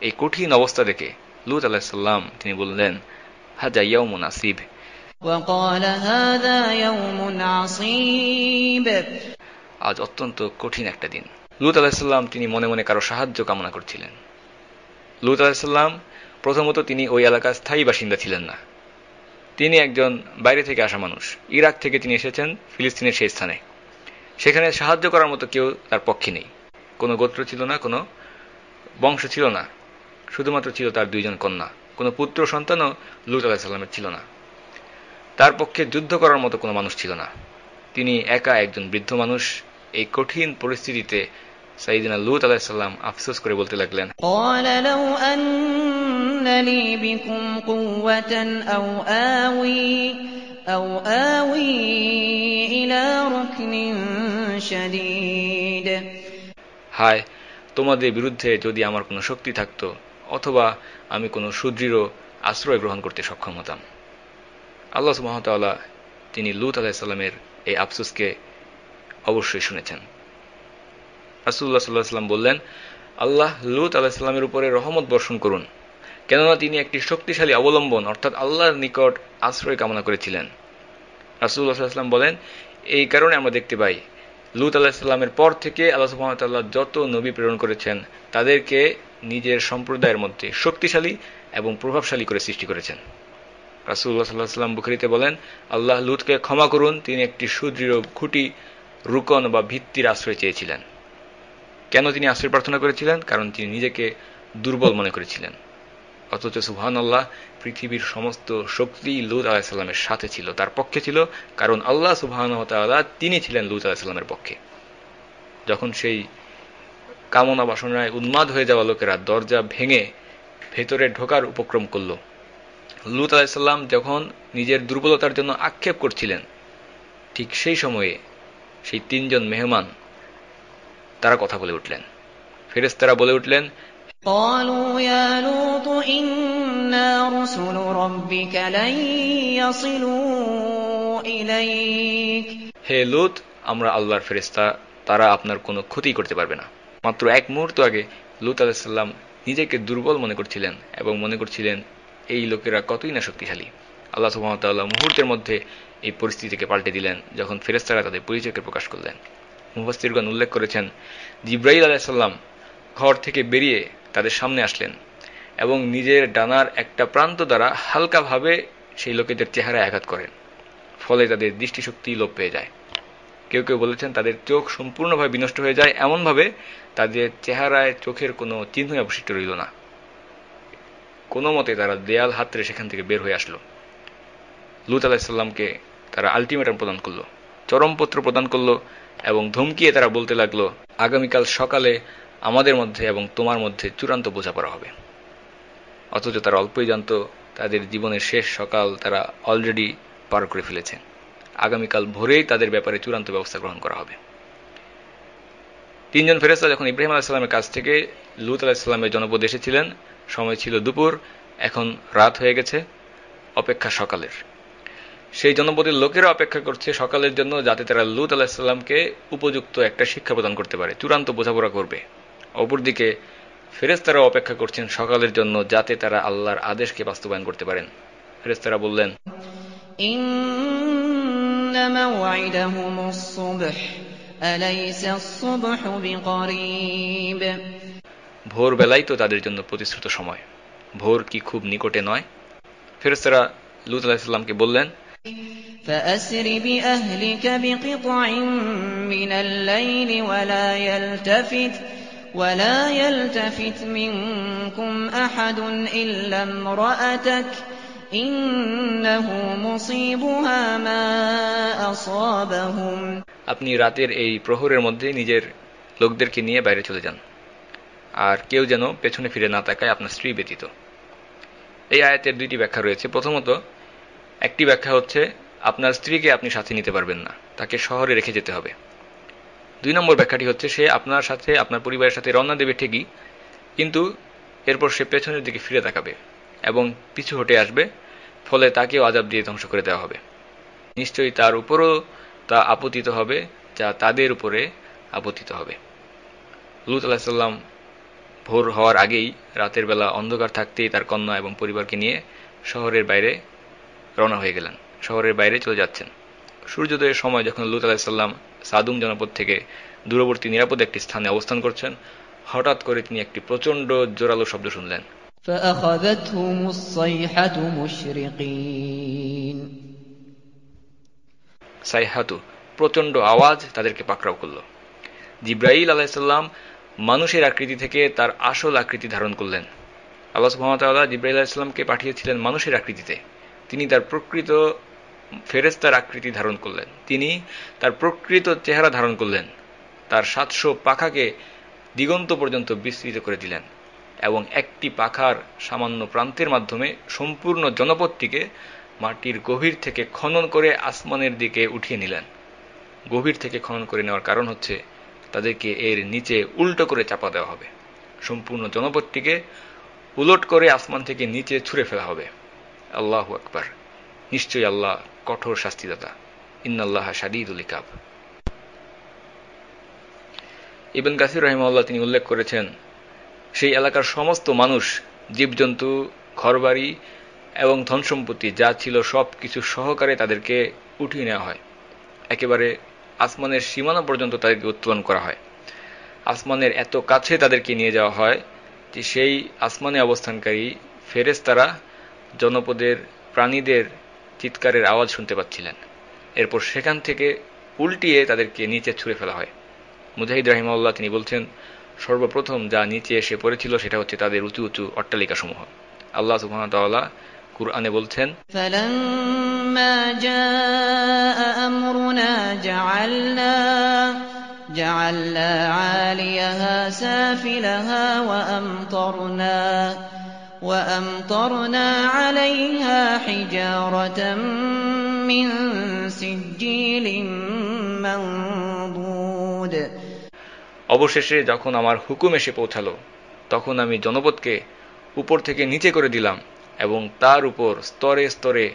[SPEAKER 4] এই কঠিন অবস্থা দেখে লূত আলাইহিস সালাম তিনি বললেন, হাজা ইয়াউমুন আসিব,
[SPEAKER 5] وقال هذا يوم عصيب
[SPEAKER 4] আজ অত্যন্ত কঠিন একটা দিন। লূত আলাইহিস সালাম তিনি মনে মনে কারো সাহায্য কামনা করছিলেন। লূত আলাইহিস সালাম প্রথমত তিনি ওই এলাকার স্থায়ী বাসিন্দা ছিলেন না, তিনি একজন বাইরে থেকে আসা মানুষ। ইরাক থেকে তিনি এসেছেন ফিলিস্তিনের সেই স্থানে। সেখানে সাহায্য করার মতো কেউ তার পক্ষে নেই, কোনো গোত্র ছিল না, কোনো বংশ ছিল না, শুধুমাত্র ছিল তার 2 জন কন্যা, কোনো পুত্র সন্তানও লূত আলাইহিস সালামের ছিল না। তার পক্ষে যুদ্ধ করার মতো কোনো মানুষ ছিল না, তিনি একা একজন বৃদ্ধ মানুষ। এই কঠিন পরিস্থিতিতে সাইয়েদনা লূত আলাইহিস সালাম আফসোস করে বলতে লাগলেন,
[SPEAKER 5] قال لو أن لي بكم قوة أو آوي إلى ركن شديد
[SPEAKER 4] হায়, তোমাদের বিরুদ্ধে যদি আমার কোনো শক্তি থাকতো, অথবা আমি কোনো সুদৃঢ় আশ্রয় গ্রহণ করতে সক্ষম হতাম। আল্লাহ সুবহানাহু ওয়া তাআলা তিনি লূত আলাইহিস সালামের এই আফসোসকে অবশ্যই শুনেছেন। রাসূলুল্লাহ সাল্লাল্লাহু আলাইহি ওয়াসাল্লাম বললেন, আল্লাহ লূত আলাইহিস সালামের উপরে রহমত বর্ষণ করুন, কেননা তিনি একটি শক্তিশালী অবলম্বন অর্থাৎ আল্লাহর নিকট আশ্রয় কামনা করেছিলেন। রাসূলুল্লাহ সাল্লাল্লাহু আলাইহি ওয়াসাল্লাম বলেন, এই কারণে আমরা দেখতে পাই লূত আলাইহিস সালামের পর থেকে আল্লাহ সুবহানাহু ওয়া তাআলা যত নবী প্রেরণ করেছেন তাদেরকে নিজের সম্প্রদায়ের মধ্যে শক্তিশালী এবং প্রভাবশালী করে সৃষ্টি করেছেন। রাসূলুল্লাহ সাল্লাল্লাহু আলাইহি ওয়াসাল্লাম বুখারীতে বলেন, আল্লাহ লূতকে ক্ষমা করুন, তিনি একটি সুদৃঢ় খুঁটি, রুকন বা ভিত্তির আশ্রয় চেয়েছিলেন। কেন তিনি আশ্রয় প্রার্থনা করেছিলেন? কারণ তিনি নিজেকে দুর্বল মনে করেছিলেন। অথচ সুবহানাল্লাহ, পৃথিবীর সমস্ত শক্তি লূত আলাইহিস সালামের সাথে ছিল, তার পক্ষে ছিল, কারণ আল্লাহ সুবহানাহু ওয়া তাআলা তিনি ছিলেন লূত আলাইহিস সালামের পক্ষে। যখন সেই কামনা বাসনায় উন্মাদ হয়ে যাওয়া লোকেরা দরজা ভেঙে ভেতরে ঢোকার উপক্রম করল, লূত আলাইহিস সালাম যখন নিজের দুর্বলতার জন্য আক্ষেপ করছিলেন, ঠিক সেই সময়ে সেই 3 জন মেহমান তারা কথা বলে উঠলেন। ফেরেশতারা বলে উঠলেন,
[SPEAKER 5] قالوا يا لوط إنا رسل ربك لن يصلوا إليك
[SPEAKER 4] হে লূত, আমরা আল্লাহর ফেরেশতা, তারা আপনার কোনো ক্ষতি করতে পারবে না। মাত্র 1 মুহূর্ত আগে লূত আলাইহিস সালাম নিজেকে দুর্বল মনে করছিলেন এবং মনে করছিলেন এই লোকেরা কতই না শক্তিশালী। আল্লাহ সুবহানাহু ওয়া তাআলা মুহূর্তের মধ্যে এই পরিস্থিতিকে পাল্টে দিলেন যখন ফেরেশতারা তাদের পরিচয়কে প্রকাশ করলেন। মুফাসসিরগণ উল্লেখ করেছেন, জিবরাইল আলাইহিস সালাম ঘর থেকে বেরিয়ে তাদের সামনে আসলেন এবং নিজের ডানার একটা প্রান্ত দ্বারা হালকাভাবে সেই লোকেদের চেহারায় আঘাত করেন, ফলে তাদের দৃষ্টিশক্তি লোপ পেয়ে যায়। কেউ কেউ বলেছেন তাদের চোখ সম্পূর্ণভাবে বিনষ্ট হয়ে যায়, এমনভাবে তাদের চেহারায় চোখের কোনো চিহ্নই অবশিষ্ট রইল না। কোনো মতে তারা দেয়াল হাতড়ে সেখান থেকে বের হয়ে আসলো। লূত আলাইহিসসালামকে তারা আলটিমেটাম প্রদান করলো, চরমপত্র প্রদান করলো এবং ধমকিয়ে তারা বলতে লাগলো, আগামীকাল সকালে আমাদের মধ্যে এবং তোমার মধ্যে চূড়ান্ত বোঝাপড়া হবে। অথচ তারা অল্পই জানত তাদের জীবনের শেষ সকাল তারা অলরেডি পার করে ফেলেছে। আগামীকাল ভোরেই তাদের ব্যাপারে চূড়ান্ত ব্যবস্থা গ্রহণ করা হবে। তিনজন ফেরেশতা যখন ইব্রাহিম আলাইহিস সালামের কাছ থেকে লূত আলাইহিস সালামের জনপদে এসেছিলেন, সময় ছিল দুপুর, এখন রাত হয়ে গেছে, অপেক্ষা সকালের। সেই জনপদের লোকেরা অপেক্ষা করছে সকালের জন্য, যাতে তারা লূত আলাইহিস সালামকে উপযুক্ত একটা শিক্ষা প্রদান করতে পারে, চূড়ান্ত বোঝাপড়া করবে। অপরদিকে ফেরেশতারা অপেক্ষা করছেন সকালের জন্য, যাতে তারা আল্লাহর আদেশকে বাস্তবায়ন করতে পারেন। ফেরেশতারা বললেন,
[SPEAKER 5] ইন্না মাওইদাহুমুস সুবহ আলাইসা আস-সুবহু বিকরিব।
[SPEAKER 4] ভোরবেলাই তো তাদের জন্য প্রতিশ্রুত সময়, ভোর কি খুব নিকটে নয়? ফেরেশতারা লূত আলাইহিস সালামকে বললেন,
[SPEAKER 5] فأسر بأهلك بقطع من الليل ولا يلتفت منكم أحد إلا امرأتك إنه مصيبها ما أصابهم।
[SPEAKER 4] আপনি রাতের এই প্রহরের মধ্যে নিজের লোকদেরকে নিয়ে বাইরে চলে যান, আর কেউ যেন পেছনে ফিরে না তাকায় আপনার স্ত্রী ব্যতীত। এই আয়াতের দুইটি ব্যাখ্যা রয়েছে। প্রথমত, একটি ব্যাখ্যা হচ্ছে আপনার স্ত্রীকে আপনি সাথে নিতে পারবেন না, তাকে শহরে রেখে যেতে হবে। 2 নম্বর ব্যাখ্যাটি হচ্ছে সে আপনার সাথে আপনার পরিবারের সাথে রওনা দেবে ঠিকই, কিন্তু এরপর সে পেছনের দিকে ফিরে তাকাবে এবং পিছু হটে আসবে, ফলে তাকেও আযাব দিয়ে ধ্বংস করে দেওয়া হবে। নিশ্চয়ই তার উপরও তা আপতিত হবে যা তাদের উপরে আপতিত হবে। লূত আলাইহিস সালাম ভোর হওয়ার আগেই, রাতের বেলা অন্ধকার থাকতেই তার কন্যা এবং পরিবারকে নিয়ে শহরের বাইরে রওনা হয়ে গেলেন, শহরের বাইরে চলে যাচ্ছেন। সূর্যোদয়ের সময় যখন লূত আলাইহিস সালাম সাদুম জনপদ থেকে দূরবর্তী নিরাপদ একটি স্থানে অবস্থান করছেন, হঠাৎ করে তিনি একটি প্রচণ্ড জোরালো শব্দ শুনলেন।
[SPEAKER 5] فأخذتهم الصيحة مشرقين।
[SPEAKER 4] সাইহাতু, প্রচণ্ড আওয়াজ তাদেরকে পাকড়াও করল। জিবরাইল আলাইহিস সালাম মানুষের আকৃতি থেকে তার আসল আকৃতি ধারণ করলেন। আল্লাহ সুবহানাহু ওয়া তাআলা জিবরাইল আলাইহিস সালামকে পাঠিয়েছিলেন মানুষের আকৃতিতে, তিনি তার প্রকৃত ফেরেশতার আকৃতি ধারণ করলেন, তিনি তার প্রকৃত চেহারা ধারণ করলেন, তার 700 পাখাকে দিগন্ত পর্যন্ত বিস্তৃত করে দিলেন এবং একটি পাখার সামান্য প্রান্তের মাধ্যমে সম্পূর্ণ জনপদটিকে মাটির গভীর থেকে খনন করে আসমানের দিকে উঠিয়ে নিলেন। গভীর থেকে খনন করে নেওয়ার কারণ হচ্ছে তাদেরকে এর নিচে উল্টো করে চাপা দেওয়া হবে, সম্পূর্ণ জনপদটিকে উলট করে আসমান থেকে নিচে ছুঁড়ে ফেলা হবে। আল্লাহু আকবার, নিশ্চয়ই আল্লাহ কঠোর শাস্তিদাতা। ইন্নাল্লাহা শাদীদুল ইকাব। ইবনে কাসির রাহিমাহুল্লাহ তিনি উল্লেখ করেছেন, সেই এলাকার সমস্ত মানুষ, জীবজন্তু, ঘরবাড়ি এবং ধনসম্পত্তি যা ছিল সব কিছু সহকারে তাদেরকে উঠিয়ে নেওয়া হয়, একেবারে আসমানের সীমানা পর্যন্ত তাদেরকে উত্তোলন করা হয়। আসমানের এত কাছে তাদেরকে নিয়ে যাওয়া হয় যে সেই আসমানে অবস্থানকারী ফেরেশতারা জনপদের প্রাণীদের চিৎকারের আওয়াজ শুনতে পাচ্ছিলেন। এরপর সেখান থেকে উল্টিয়ে তাদেরকে নিচে ছুঁড়ে ফেলা হয়। মুজাহিদ রাহিমাহুল্লাহ তিনি বলছেন, সর্বপ্রথম যা নিচে এসে পড়েছিল সেটা হচ্ছে তাদের উঁচু উঁচু অট্টালিকাসমূহ। আল্লাহ সুবহানাহু ওয়া তাআলা কুরআনে বলছেন,
[SPEAKER 5] فَلَمَّا جَاءَ أَمْرُنَا جَعَلْنَا عَالِيَهَا سَافِلَهَا وَأَمْطَرْنَا عَلَيْهَا حِجَارَةً مِّن سِجِّيلٍ مَّنضُودٍ।
[SPEAKER 4] অবশেষে যখন আমার হুকুম এসে পৌঁছালো, তখন আমি জনপদকে উপর থেকে নিচে করে দিলাম এবং তার উপর স্তরে স্তরে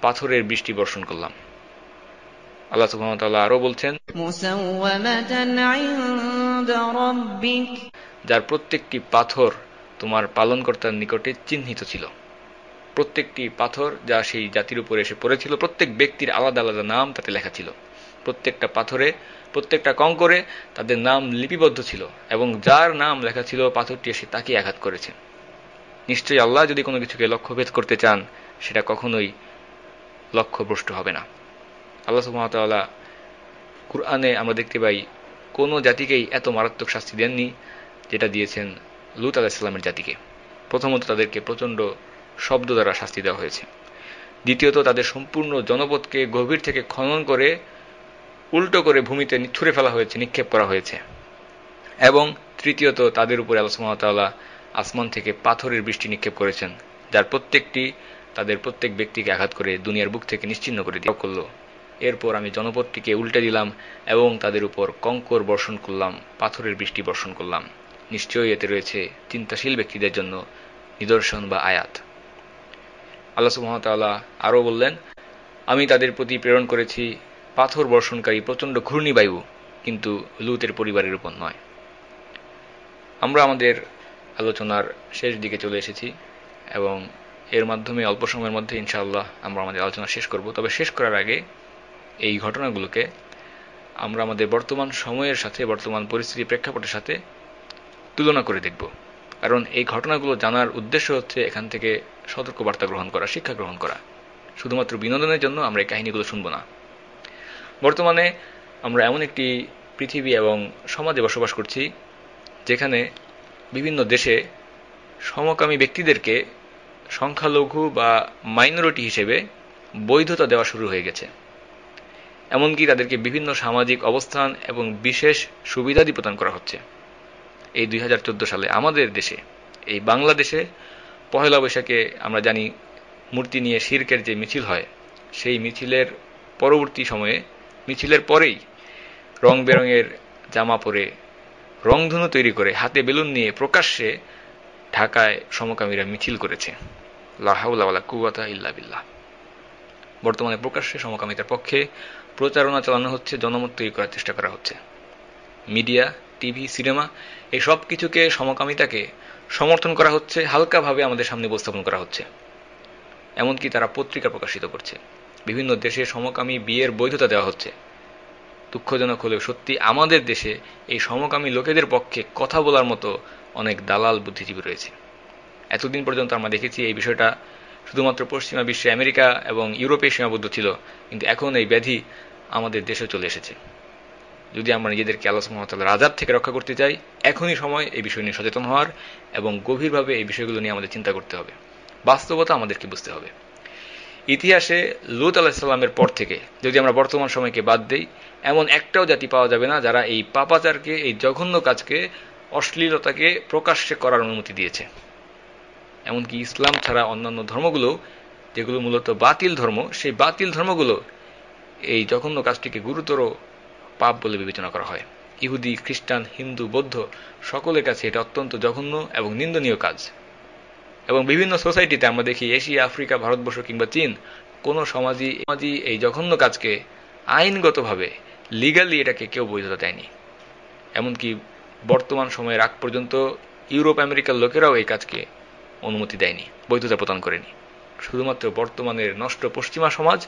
[SPEAKER 4] পাথরের বৃষ্টি বর্ষণ করলাম। আল্লাহ সুবহানাহু ওয়া তাআলা আরো বলছেন,
[SPEAKER 5] মুসাওয়ামাতান ইনদা রাব্বিক,
[SPEAKER 4] যার প্রত্যেকটি পাথর তোমার পালনকর্তার নিকটে চিহ্নিত ছিল। প্রত্যেকটি পাথর যা সেই জাতির উপরে এসে পড়েছিল, প্রত্যেক ব্যক্তির আলাদা আলাদা নাম তাতে লেখা ছিল। প্রত্যেকটা পাথরে, প্রত্যেকটা কঙ্করে তাদের নাম লিপিবদ্ধ ছিল এবং যার নাম লেখা ছিল পাথরটি এসে তাকে আঘাত করেছে। নিশ্চয়ই আল্লাহ যদি কোনো কিছুকে লক্ষ্যভেদ করতে চান সেটা কখনোই লক্ষ্যভ্রষ্ট হবে না। আল্লাহ সুবহানাহু ওয়া তাআলা কুরআনে আমরা দেখতে পাই কোনো জাতিকেই এত মারাত্মক শাস্তি দেননি যেটা দিয়েছেন লূত আলাইহিস সালামের জাতিকে। প্রথমত তাদেরকে প্রচণ্ড শব্দ দ্বারা শাস্তি দেওয়া হয়েছে, দ্বিতীয়ত তাদের সম্পূর্ণ জনপদকে গভীর থেকে খনন করে উল্টো করে ভূমিতে ছুঁড়ে ফেলা হয়েছে, নিক্ষেপ করা হয়েছে, এবং তৃতীয়ত তাদের উপরে আল্লাহ সুবহানাহু ওয়া তাআলা আসমান থেকে পাথরের বৃষ্টি নিক্ষেপ করেছেন, যার প্রত্যেকটি তাদের প্রত্যেক ব্যক্তিকে আঘাত করে দুনিয়ার বুক থেকে নিশ্চিহ্ন করে দেওয়া করল। এরপর আমি জনপদটিকে উল্টে দিলাম এবং তাদের উপর কঙ্কর বর্ষণ করলাম, পাথরের বৃষ্টি বর্ষণ করলাম। নিশ্চয়ই এতে রয়েছে চিন্তাশীল ব্যক্তিদের জন্য নিদর্শন বা আয়াত। আল্লাহ সুবহানাহু ওয়া তাআলা আরও বললেন, আমি তাদের প্রতি প্রেরণ করেছি পাথর বর্ষণকারী প্রচণ্ড ঘূর্ণিবায়ু, কিন্তু লূতের পরিবারের উপর নয়। আমরা আমাদের আলোচনার শেষ দিকে চলে এসেছি এবং এর মাধ্যমে অল্প সময়ের মধ্যে ইনশাআল্লাহ আমরা আমাদের আলোচনা শেষ করব। তবে শেষ করার আগে এই ঘটনাগুলোকে আমরা আমাদের বর্তমান সময়ের সাথে, বর্তমান পরিস্থিতির প্রেক্ষাপটের সাথে তুলনা করে দেখব, কারণ এই ঘটনাগুলো জানার উদ্দেশ্য হচ্ছে এখান থেকে সতর্কবার্তা গ্রহণ করা, শিক্ষা গ্রহণ করা। শুধুমাত্র বিনোদনের জন্য আমরা এই কাহিনীগুলো শুনব না। বর্তমানে আমরা এমন একটি পৃথিবী এবং সমাজে বসবাস করছি যেখানে বিভিন্ন দেশে সমকামী ব্যক্তিদেরকে সংখ্যালঘু বা মাইনরিটি হিসেবে বৈধতা দেওয়া শুরু হয়ে গেছে। এমনকি তাদেরকে বিভিন্ন সামাজিক অবস্থান এবং বিশেষ সুবিধাদি প্রদান করা হচ্ছে। এই 2014 সালে আমাদের দেশে, এই বাংলাদেশে পহেলা বৈশাখে আমরা জানি মূর্তি নিয়ে শিরকের যে মিছিল হয়, সেই মিছিলের পরবর্তী সময়ে, মিছিলের পরেই রং বেরঙের জামা পরে, রংধনু তৈরি করে, হাতে বেলুন নিয়ে প্রকাশ্যে ঢাকায় সমকামীরা মিছিল করেছে। লা হাওলা ওয়ালা কুওয়াতা ইল্লা বিল্লাহ। বর্তমানে প্রকাশ্যে সমকামিতার পক্ষে প্রচারণা চালানো হচ্ছে, জনমত তৈরি করার চেষ্টা করা হচ্ছে। মিডিয়া, টিভি, সিনেমা, এই সব কিছুকে, সমকামিতাকে সমর্থন করা হচ্ছে, হালকাভাবে আমাদের সামনে উপস্থাপন করা হচ্ছে। এমনকি তারা পত্রিকা প্রকাশিত করছে। বিভিন্ন দেশে সমকামী বিয়ের বৈধতা দেওয়া হচ্ছে। দুঃখজনক হলেও সত্যি, আমাদের দেশে এই সমকামী লোকেদের পক্ষে কথা বলার মতো অনেক দালাল বুদ্ধিজীবী রয়েছে। এতদিন পর্যন্ত আমরা দেখেছি এই বিষয়টা শুধুমাত্র পশ্চিমা বিশ্বে, আমেরিকা এবং ইউরোপে সীমাবদ্ধ ছিল, কিন্তু এখন এই ব্যাধি আমাদের দেশে চলে এসেছে। যদি আমরা নিজেদেরকে আল্লাহ সুবহানাহু ওয়া তাআলার আযাব থেকে রক্ষা করতে চাই, এখনই সময় এই বিষয় নিয়ে সচেতন হওয়ার এবং গভীরভাবে এই বিষয়গুলো নিয়ে আমাদের চিন্তা করতে হবে। বাস্তবতা আমাদেরকে বুঝতে হবে। ইতিহাসে লূত আলাইহিস সালামের পর থেকে যদি আমরা বর্তমান সময়কে বাদ দেই, এমন একটাও জাতি পাওয়া যাবে না যারা এই পাপাচারকে, এই জঘন্য কাজকে, অশ্লীলতাকে প্রকাশ্যে করার অনুমতি দিয়েছে। এমনকি ইসলাম ছাড়া অন্যান্য ধর্মগুলো, যেগুলো মূলত বাতিল ধর্ম, সেই বাতিল ধর্মগুলো এই জঘন্য কাজটিকে গুরুতর পাপ বলে বিবেচনা করা হয়। ইহুদি, খ্রিস্টান, হিন্দু, বৌদ্ধ সকলের কাছে এটা অত্যন্ত জঘন্য এবং নিন্দনীয় কাজ। এবং বিভিন্ন সোসাইটিতে আমরা দেখি, এশিয়া, আফ্রিকা, ভারতবর্ষ কিংবা চীন, কোনো সমাজই এই জঘন্য কাজকে আইনগতভাবে, লিগালি এটাকে কেউ বৈধতা দেয়নি। এমনকি বর্তমান সময়ের আগ পর্যন্ত ইউরোপ, আমেরিকার লোকেরাও এই কাজকে অনুমতি দেয়নি, বৈধতা প্রদান করেনি। শুধুমাত্র বর্তমানের নষ্ট পশ্চিমা সমাজ,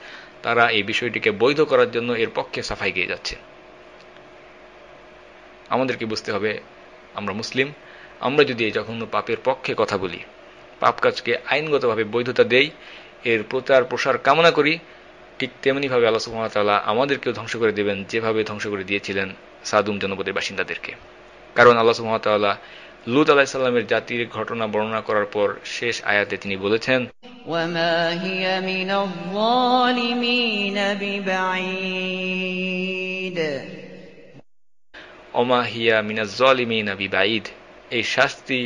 [SPEAKER 4] তারা এই বিষয়টিকে বৈধ করার জন্য এর পক্ষে সাফাই গেয়ে যাচ্ছে। আমাদেরকে বুঝতে হবে, আমরা মুসলিম, আমরা যদি এই জঘন্য পাপের পক্ষে কথা বলি, পাপ কাজকে আইনগতভাবে বৈধতা দেই, এর প্রচার প্রসার কামনা করি, ঠিক তেমনিভাবে আল্লাহ সুবহানাহু ওয়া তাআলা আমাদেরকেও ধ্বংস করে দেবেন, যেভাবে ধ্বংস করে দিয়েছিলেন সাদুম জনপদের বাসিন্দাদেরকে। কারণ আল্লাহ সুবহানাহু ওয়া তাআলা লূত আলাইহিস সালামের জাতির ঘটনা বর্ণনা করার পর শেষ আয়াতে তিনি বলেছেন,
[SPEAKER 5] وما هي من الظالمين ببعيد
[SPEAKER 4] ওমা হিয়া মিনাজ জালিমিনা বিবাঈদ। এই শাস্তি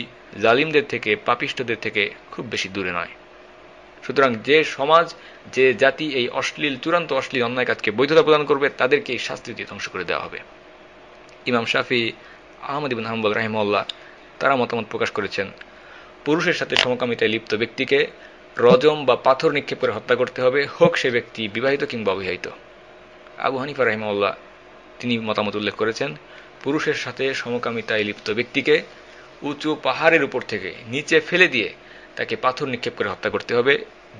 [SPEAKER 4] জালিমদের থেকে, পাপিষ্ঠদের থেকে খুব বেশি দূরে নয়। সুতরাং যে সমাজ, যে জাতি এই চূড়ান্ত অশ্লীল অন্যায় কাজকে বৈধতা প্রদান করবে, তাদেরকে এই শাস্তি দিয়ে ধ্বংস করে দেওয়া হবে। ইমাম শাফি, আহমদ ইবনে হাম্বল রাহিমাহুল্লাহ তারা মতামত প্রকাশ করেছেন, পুরুষের সাথে সমকামিতায় লিপ্ত ব্যক্তিকে রজম বা পাথর নিক্ষেপ করে হত্যা করতে হবে, হোক সে ব্যক্তি বিবাহিত কিংবা অবিবাহিত। আবু হানিফা রাহিমাহুল্লাহ তিনি মতামত উল্লেখ করেছেন, পুরুষের সাথে সমকামিতায় লিপ্ত ব্যক্তিকে উঁচু পাহাড়ের উপর থেকে নিচে ফেলে দিয়ে তাকে পাথর নিক্ষেপ করে হত্যা করতে হবে,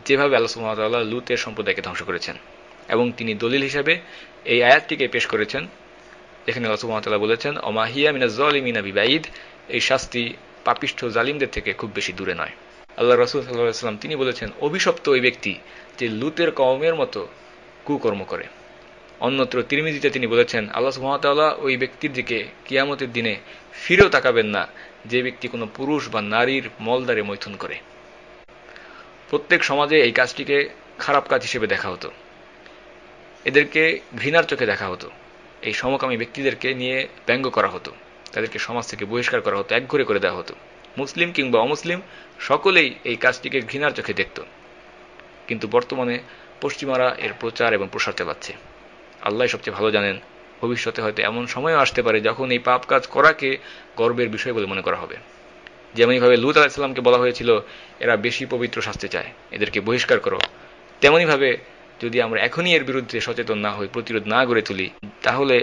[SPEAKER 4] যেভাবে আল্লাহ সুবহানাহু ওয়া তাআলা লূতের সম্প্রদায়কে ধ্বংস করেছেন। এবং তিনি দলিল হিসাবে এই আয়াতটিকে পেশ করেছেন, যেখানে আল্লাহ সুবহানাহু ওয়া তাআলা বলেছেন, ওমা হিয়া মিনাজ জালিমিনা বিবাঈদ, এই শাস্তি পাপিষ্ঠ জালিমদের থেকে খুব বেশি দূরে নয়। আল্লাহ রাসূল সাল্লাল্লাহু আলাইহি ওয়াসাল্লাম তিনি বলেছেন, অভিশপ্ত ওই ব্যক্তি যে লুতের কওমের মতো কুকর্ম করে। অন্যত্র তিরমিজিতে তিনি বলেছেন, আল্লাহ সুবহানাহু ওয়া তাআলা ওই ব্যক্তির দিকে কিয়ামতের দিনে ফিরেও তাকাবেন না যে ব্যক্তি কোনো পুরুষ বা নারীর মলদ্বারে মৈথুন করে। প্রত্যেক সমাজে এই কাজটিকে খারাপ কাজ হিসেবে দেখা হতো, এদেরকে ঘৃণার চোখে দেখা হতো, এই সমকামী ব্যক্তিদেরকে নিয়ে ব্যঙ্গ করা হতো, তাদেরকে সমাজ থেকে বহিষ্কার করা হতো, একঘরে করে দেওয়া হতো। মুসলিম কিংবা অমুসলিম সকলেই এই কাজটিকে ঘৃণার চোখে দেখত। কিন্তু বর্তমানে পশ্চিমারা এর প্রচার এবং প্রসার চালাচ্ছে। আল্লাহ সবচেয়ে ভালো জানেন, ভবিষ্যতে হয়তো এমন সময়ও আসতে পারে যখন এই পাপ কাজ করাকে গর্বের বিষয় বলে মনে করা হবে। যেমনইভাবে লূত আলাইহিস সালামকে বলা হয়েছিল, এরা বেশি পবিত্র শাস্তি চায়, এদেরকে বহিষ্কার করো, তেমনইভাবে যদি আমরা এখনই এর বিরুদ্ধে সচেতন না হই, প্রতিরোধ না গড়ে তুলি, তাহলে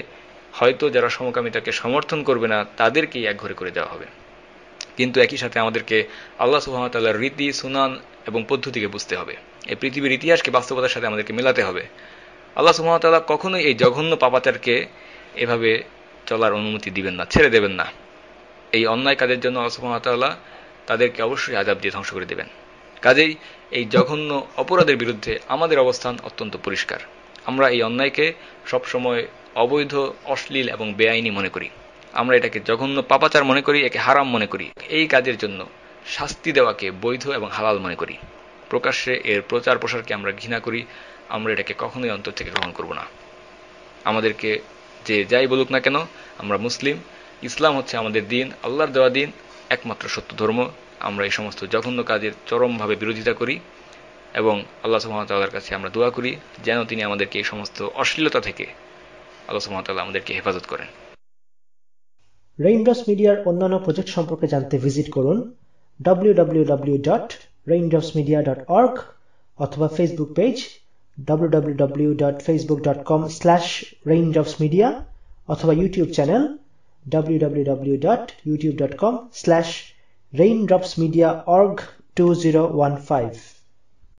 [SPEAKER 4] হয়তো যারা সমকামিতাকে সমর্থন করবে না তাদেরকেই একঘরে করে দেওয়া হবে। কিন্তু একই সাথে আমাদেরকে আল্লাহ সুবহানাহু ওয়া তাআলার রীতি, সুনান এবং পদ্ধতিকে বুঝতে হবে। এই পৃথিবীর ইতিহাসকে বাস্তবতার সাথে আমাদেরকে মেলাতে হবে। আল্লাহ সুবহানাহু ওয়া তাআলা কখনোই এই জঘন্য পাপাচারকে এভাবে চলার অনুমতি দিবেন না, ছেড়ে দেবেন না। এই অন্যায় কাজের জন্য আল্লাহ সুবহানাহু ওয়া তাআলা তাদেরকে অবশ্যই আযাব দিয়ে ধ্বংস করে দেবেন। কাজেই এই জঘন্য অপরাধের বিরুদ্ধে আমাদের অবস্থান অত্যন্ত পরিষ্কার। আমরা এই অন্যায়কে সবসময় অবৈধ, অশ্লীল এবং বেআইনি মনে করি। আমরা এটাকে জঘন্য পাপাচার মনে করি, একে হারাম মনে করি। এই কাজের জন্য শাস্তি দেওয়াকে বৈধ এবং হালাল মনে করি। প্রকাশ্যে এর প্রচার প্রসারকে আমরা ঘৃণা করি। আমরা এটাকে কখনোই অন্তর থেকে গ্রহণ করব না। আমাদেরকে যে যাই বলুক না কেন, আমরা মুসলিম, ইসলাম হচ্ছে আমাদের দিন, আল্লাহর দেওয়া দিন, একমাত্র সত্য ধর্ম। আমরা এই সমস্ত জঘন্য কাজের চরমভাবে বিরোধিতা করি এবং আল্লাহ সুবহানাহু ওয়া তাআলার কাছে আমরা দোয়া করি যেন তিনি আমাদেরকে এই সমস্ত অশ্লীলতা থেকে আল্লাহ সুবহানাহু ওয়া তাআলা আমাদেরকে হেফাজত করেন।
[SPEAKER 6] রেইনড্রপস মিডিয়ার অন্যান্য প্রজেক্ট সম্পর্কে জানতে ভিজিট করুন www.raindropsmedia.org অথবা ফেসবুক পেজ www.facebook.com/raindropsmedia অথবা ইউটিউব চ্যানেল www.youtube.com/raindropsmediaorg2015